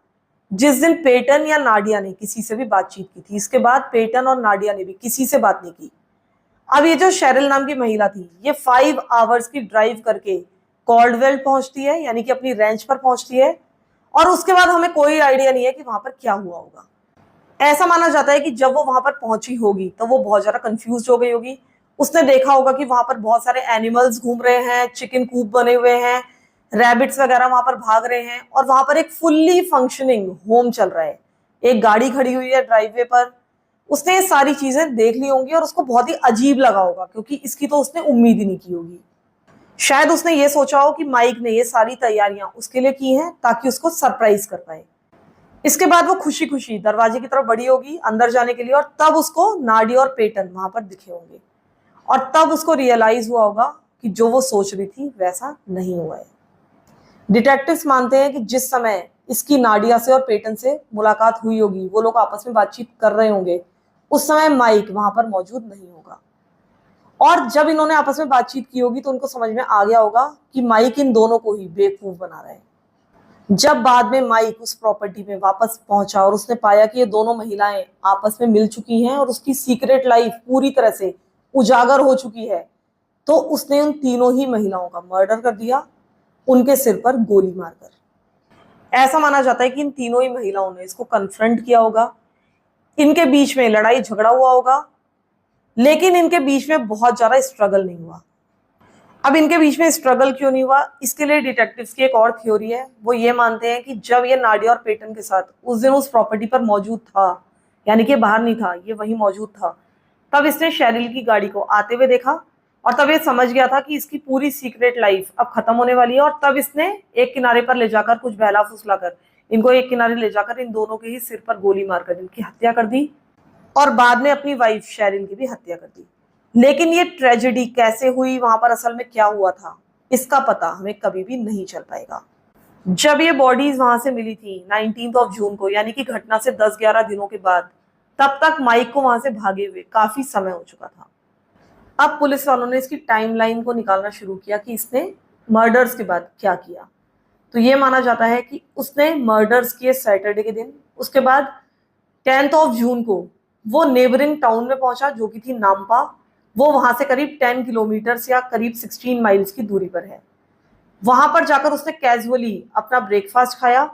जिस दिन पेटन या नाडिया ने किसी से भी बातचीत की थी। इसके बाद पेटन और नाडिया ने भी किसी से बात नहीं की। अब ये जो शेरिल नाम की महिला थी, ये 5 आवर्स की ड्राइव करके कॉल्डवेल पहुंचती है, यानी कि अपनी रेंच पर पहुंचती है। और उसके बाद हमें कोई आइडिया नहीं है कि वहां पर क्या हुआ होगा। ऐसा माना जाता है कि जब वो वहां पर पहुंची होगी तो वो बहुत ज्यादा कंफ्यूज हो गई होगी। उसने देखा होगा कि वहां पर बहुत सारे एनिमल्स घूम रहे हैं, चिकन कूप बने हुए हैं, रैबिट्स वगैरह वहां पर भाग रहे हैं, और वहां पर एक फुल्ली फंक्शनिंग होम चल रहा है, एक गाड़ी खड़ी हुई है ड्राइववे पर। उसने ये सारी चीजें देख ली होंगी और उसको बहुत ही अजीब लगा होगा, क्योंकि इसकी तो उसने उम्मीद ही नहीं की होगी। शायद उसने ये सोचा हो कि माइक ने ये सारी तैयारियां उसके लिए की हैं ताकि उसको सरप्राइज कर पाए। इसके बाद वो खुशी खुशी दरवाजे की तरफ बढ़ी होगी अंदर जाने के लिए, और तब उसको नाडिया और पेटन वहां पर दिखे होंगे। और तब उसको रियलाइज हुआ होगा कि जो वो सोच रही थी वैसा नहीं हुआ है। डिटेक्टिव्स मानते हैं कि जिस समय इसकी नाडिया से और पेटन से मुलाकात हुई होगी, वो लोग आपस में बातचीत कर रहे होंगे, उस समय माइक वहां पर मौजूद नहीं होगा। और जब इन्होंने आपस में बातचीत की होगी तो उनको समझ में आ गया होगा कि माइक इन दोनों को ही बेवकूफ बना रहा है। जब बाद में माइक उस प्रॉपर्टी में वापस पहुंचा और उसने पाया कि ये दोनों महिलाएं आपस में मिल चुकी हैं और उसकी सीक्रेट लाइफ पूरी तरह से उजागर हो चुकी है, तो उसने उन तीनों ही महिलाओं का मर्डर कर दिया, उनके सिर पर गोली मारकर। ऐसा माना जाता है कि इन तीनों ही महिलाओं ने इसको कन्फ्रंट किया होगा, इनके बीच में लड़ाई झगड़ा हुआ होगा, लेकिन इनके बीच में बहुत ज्यादा स्ट्रगल नहीं हुआ। अब इनके बीच में स्ट्रगल क्यों नहीं हुआ, इसके लिए डिटेक्टिव्स की एक और थ्योरी है। वो ये मानते हैं कि जब ये नाडिया और पेटन के साथ उस दिन उस प्रॉपर्टी पर मौजूद था, यानी कि बाहर नहीं था, ये वहीं मौजूद था, तब इसने शेरिल की गाड़ी को आते हुए देखा और तब ये समझ गया था कि इसकी पूरी सीक्रेट लाइफ अब खत्म होने वाली है। और तब इसने एक किनारे पर ले जाकर कुछ बहला फुसलाकर इनको एक किनारे ले जाकर इन दोनों के ही सिर पर गोली मारकर इनकी हत्या कर दी, और बाद में अपनी वाइफ शेरिल की भी हत्या कर दी। लेकिन ये ट्रेजेडी कैसे हुई, वहां पर असल में क्या हुआ था, इसका पता हमें कभी भी नहीं चल पाएगा। जब ये बॉडीज वहां से मिली थी 19 ऑफ जून को, यानी कि घटना से 10-11 दिनों के बाद, तब तक माइक को वहां से भागे हुए काफी समय हो चुका था। अब पुलिस वालों ने इसकी टाइमलाइन को निकालना शुरू किया कि इसने मर्डर्स के बाद क्या किया। तो ये माना जाता है कि उसने मर्डर्स किए सैटरडे के दिन। उसके बाद 10 ऑफ जून को वो नेबरिंग टाउन में पहुंचा जो कि थी नाम्पा। वो वहां से करीब 10 किलोमीटर या करीब 16 माइल्स की दूरी पर है। वहां पर जाकर उसने कैजुअली अपना ब्रेकफास्ट खाया।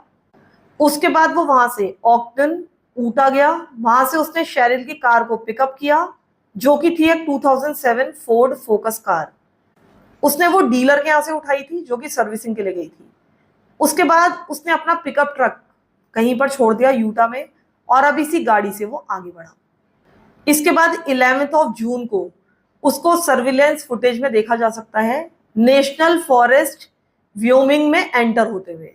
उसके बाद वो वहां से ऑक्टन ऊटा गया। वहां से उसने शेरिल की कार को पिकअप किया जो कि थी एक 2007 फोर्ड फोकस कार। उसने वो डीलर के यहाँ से उठाई थी जो कि सर्विसिंग के लिए गई थी। उसके बाद उसने अपना पिकअप ट्रक कहीं पर छोड़ दिया यूटा में, और अब इसी गाड़ी से वो आगे बढ़ा। इसके बाद 11 ऑफ जून को उसको सर्विलेंस फुटेज में देखा जा सकता है नेशनल फॉरेस्ट व्योमिंग में एंटर होते हुए।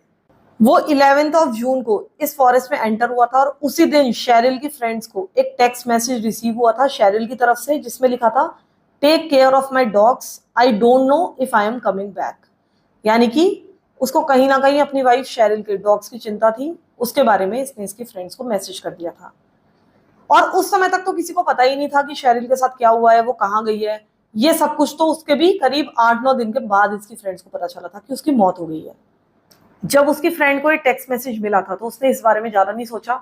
वो 11 ऑफ जून को इस फॉरेस्ट में एंटर हुआ था, और उसी दिन शेरिल की फ्रेंड्स को एक टेक्स्ट मैसेज रिसीव हुआ था शेरिल की तरफ से, जिसमें लिखा था take care of my dogs, I don't know if I am coming back. यानी कि उसको कहीं ना कहीं अपनी वाइफ शेरिल के डॉग्स की चिंता थी, उसके बारे में इसने इसकी फ्रेंड्स को मैसेज कर दिया था। और उस समय तक तो किसी को पता ही नहीं था कि शेरिल के साथ क्या हुआ है, वो कहाँ गई है। ये सब कुछ तो उसके भी करीब 8-9 दिन के बाद इसकी फ्रेंड्स को पता चला था कि उसकी मौत हो गई है। जब उसकी फ्रेंड को एक टेक्स्ट मैसेज मिला था तो उसने इस बारे में ज्यादा नहीं सोचा।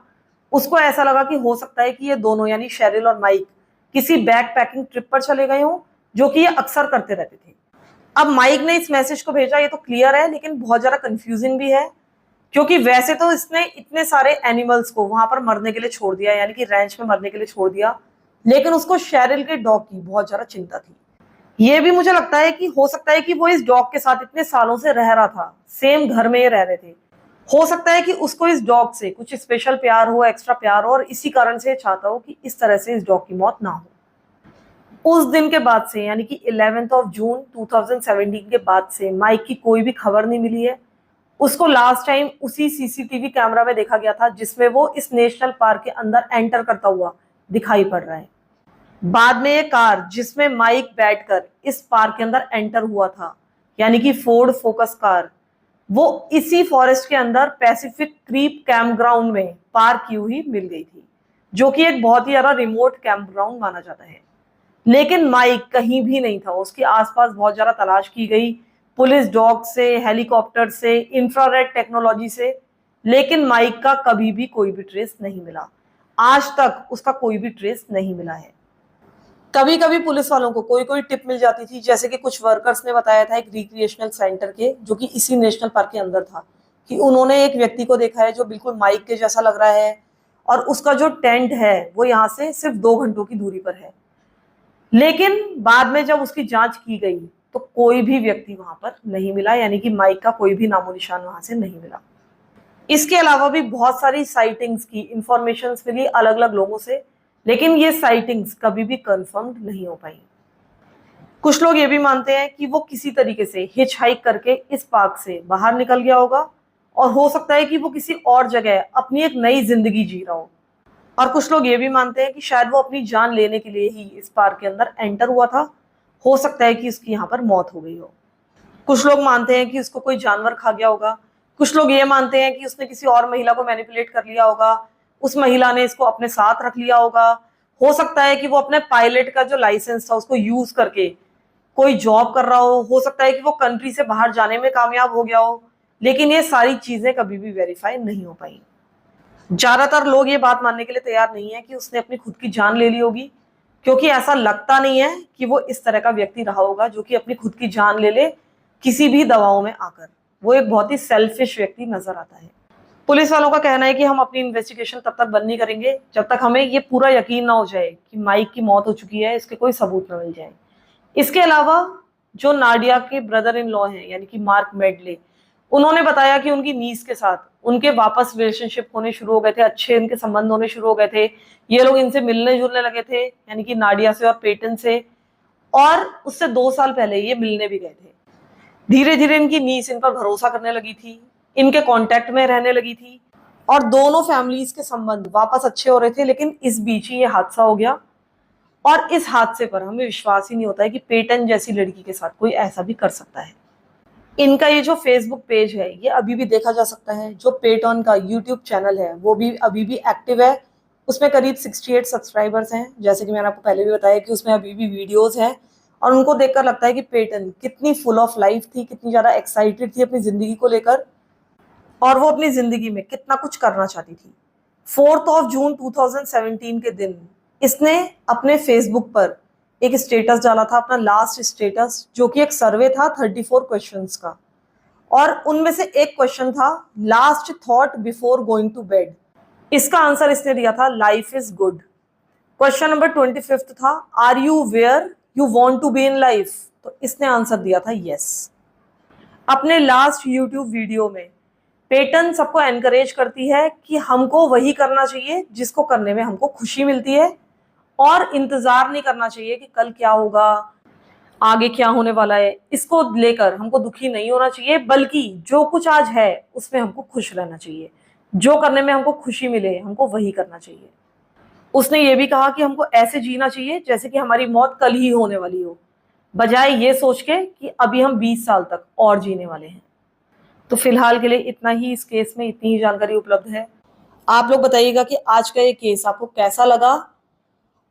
उसको ऐसा लगा कि हो सकता है कि ये दोनों यानी शेरिल और माइक किसी बैक पैकिंग ट्रिप पर चले गए हों, जो कि ये अक्सर करते रहते थे। अब माइक ने इस मैसेज को भेजा, ये तो क्लियर है, लेकिन बहुत ज्यादा कंफ्यूजिंग भी है, क्योंकि वैसे तो इसने इतने सारे एनिमल्स को वहां पर मरने के लिए छोड़ दिया, यानी कि रैंच में मरने के लिए छोड़ दिया, लेकिन उसको शेरिल के डॉग की बहुत ज्यादा चिंता थी। ये भी मुझे लगता है कि हो सकता है कि वो इस डॉग के साथ इतने सालों से रह रहा था, सेम घर में ये रह रहे थे। हो सकता है कि उसको इस डॉग से कुछ स्पेशल प्यार हो, एक्स्ट्रा प्यार हो, और इसी कारण से चाहता हो कि इस तरह से इस डॉग की मौत ना हो। उस दिन के बाद से यानी कि 11 ऑफ जून 2017 के बाद से माइक की कोई भी खबर नहीं मिली है। उसको लास्ट टाइम उसी सीसीटीवी कैमरा में देखा गया था जिसमें वो इस नेशनल पार्क के अंदर एंटर करता हुआ दिखाई पड़ रहा है। बाद में ये कार जिसमें माइक बैठकर इस पार्क के अंदर एंटर हुआ था, यानी कि फोर्ड फोकस कार, वो इसी फॉरेस्ट के अंदर पैसिफिक क्रीक कैंप ग्राउंड में पार्क की हुई मिल गई थी, जो कि एक बहुत ही ज्यादा रिमोट कैंप ग्राउंड माना जाता है। लेकिन माइक कहीं भी नहीं था। उसके आसपास बहुत ज्यादा तलाश की गई, पुलिस डॉग से, हेलीकॉप्टर से, इंफ्रारेड टेक्नोलॉजी से, लेकिन माइक का कभी भी कोई भी ट्रेस नहीं मिला। आज तक उसका कोई भी ट्रेस नहीं मिला है। कभी कभी पुलिस वालों को कोई कोई टिप मिल जाती थी, जैसे कि कुछ वर्कर्स ने बताया था एक रिक्रिएशनल सेंटर के, जो कि इसी नेशनल पार्क के अंदर था, कि उन्होंने एक व्यक्ति को देखा है जो बिल्कुल माइक के जैसा लग रहा है, और उसका जो टेंट है वो यहाँ से सिर्फ 2 घंटों की दूरी पर है। लेकिन बाद में जब उसकी जांच की गई तो कोई भी व्यक्ति वहां पर नहीं मिला, यानी कि माइक का कोई भी नामो निशान वहां से नहीं मिला। इसके अलावा भी बहुत सारी साइटिंग्स की इंफॉर्मेशन मिली अलग अलग लोगों से, लेकिन ये साइटिंग्स कभी भी कंफर्म नहीं हो पाई। कुछ लोग ये भी मानते हैं कि वो किसी तरीके से हिच हाइक करके इस पार्क से बाहर निकल गया होगा, और हो सकता है कि वो किसी और जगह अपनी एक नई जिंदगी जी रहा हो। और कुछ लोग ये भी मानते हैं कि शायद वो अपनी जान लेने के लिए ही इस पार्क के अंदर एंटर हुआ था। हो सकता है कि उसकी यहाँ पर मौत हो गई हो। कुछ लोग मानते हैं कि उसको कोई जानवर खा गया होगा। कुछ लोग ये मानते हैं कि उसने किसी और महिला को मैनिपुलेट कर लिया होगा, उस महिला ने इसको अपने साथ रख लिया होगा। हो सकता है कि वो अपने पायलट का जो लाइसेंस था उसको यूज करके कोई जॉब कर रहा हो सकता है कि वो कंट्री से बाहर जाने में कामयाब हो गया हो। लेकिन ये सारी चीजें कभी भी वेरीफाई नहीं हो पाई। ज्यादातर लोग ये बात मानने के लिए तैयार नहीं है कि उसने अपनी खुद की जान ले ली होगी, क्योंकि ऐसा लगता नहीं है कि वो इस तरह का व्यक्ति रहा होगा जो कि अपनी खुद की जान ले ले किसी भी दबाव में आकर। वो एक बहुत ही सेल्फिश व्यक्ति नजर आता है। पुलिस वालों का कहना है कि हम अपनी इन्वेस्टिगेशन तब तक बंद नहीं करेंगे जब तक हमें ये पूरा यकीन ना हो जाए कि माइक की मौत हो चुकी है, इसके कोई सबूत ना मिल जाए। इसके अलावा जो नाडिया के ब्रदर इन लॉ हैं, यानी कि मार्क मेडले, उन्होंने बताया कि उनकी नीस के साथ उनके वापस रिलेशनशिप होने शुरू हो गए थे, अच्छे इनके संबंध होने शुरू हो गए थे। ये लोग इनसे मिलने जुलने लगे थे, यानी कि नाडिया से और पेटन से, और उससे 2 साल पहले ये मिलने भी गए थे। धीरे धीरे इनकी नीस इन पर भरोसा करने लगी थी, इनके कांटेक्ट में रहने लगी थी, और दोनों फैमिलीज के संबंध वापस अच्छे हो रहे थे। लेकिन इस बीच ही ये हादसा हो गया, और इस हादसे पर हमें विश्वास ही नहीं होता है कि पेटन जैसी लड़की के साथ कोई ऐसा भी कर सकता है। इनका ये जो फेसबुक पेज है ये अभी भी देखा जा सकता है। जो पेटन का यूट्यूब चैनल है वो भी अभी भी एक्टिव है। उसमें करीब 68 सब्सक्राइबर्स हैं। जैसे कि मैंने आपको पहले भी बताया कि उसमें अभी भी वीडियोस हैं, और उनको देखकर लगता है कि पेटन कितनी फुल ऑफ लाइफ थी, कितनी ज्यादा एक्साइटेड थी अपनी जिंदगी को लेकर, और वो अपनी जिंदगी में कितना कुछ करना चाहती थी। 4 जून 2017 के दिन इसने अपने फेसबुक पर एक स्टेटस डाला था, अपना लास्ट स्टेटस, जो कि एक सर्वे था 34 क्वेश्चंस का, और उनमें से एक क्वेश्चन था last thought before going to bed. इसका आंसर इसने दिया था life is good. Question number 25 था are you where you want to be in life, तो इसने आंसर दिया था यस। अपने लास्ट यूट्यूब वीडियो में पेटन सबको एनकरेज करती है कि हमको वही करना चाहिए जिसको करने में हमको खुशी मिलती है, और इंतजार नहीं करना चाहिए कि कल क्या होगा, आगे क्या होने वाला है। इसको लेकर हमको दुखी नहीं होना चाहिए, बल्कि जो कुछ आज है उसमें हमको खुश रहना चाहिए। जो करने में हमको खुशी मिले हमको वही करना चाहिए। उसने ये भी कहा कि हमको ऐसे जीना चाहिए जैसे कि हमारी मौत कल ही होने वाली हो, बजाय ये सोच के कि अभी हम 20 साल तक और जीने वाले हैं। तो फिलहाल के लिए इतना ही, इस केस में इतनी ही जानकारी उपलब्ध है। आप लोग बताइएगा कि आज का ये केस आपको कैसा लगा,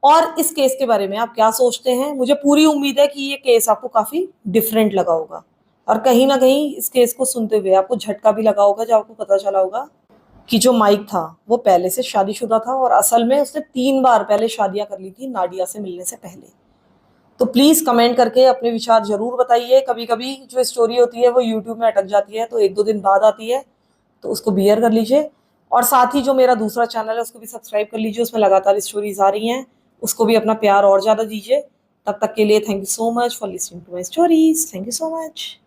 और इस केस के बारे में आप क्या सोचते हैं। मुझे पूरी उम्मीद है कि ये केस आपको काफी डिफरेंट लगा होगा, और कहीं ना कहीं इस केस को सुनते हुए आपको झटका भी लगा होगा, जब आपको पता चला होगा कि जो माइक था वो पहले से शादीशुदा था, और असल में उसने 3 बार पहले शादियां कर ली थी नाडिया से मिलने से पहले। तो प्लीज कमेंट करके अपने विचार जरूर बताइए। कभी कभी जो स्टोरी होती है वो यूट्यूब में अटक जाती है, तो 1-2 दिन बाद आती है, तो उसको बियर कर लीजिए। और साथ ही जो मेरा दूसरा चैनल है उसको भी सब्सक्राइब कर लीजिए, उसमें लगातार स्टोरीज आ रही हैं, उसको भी अपना प्यार और ज्यादा दीजिए। तब तक के लिए thank you so much for listening to my stories. Thank you so much.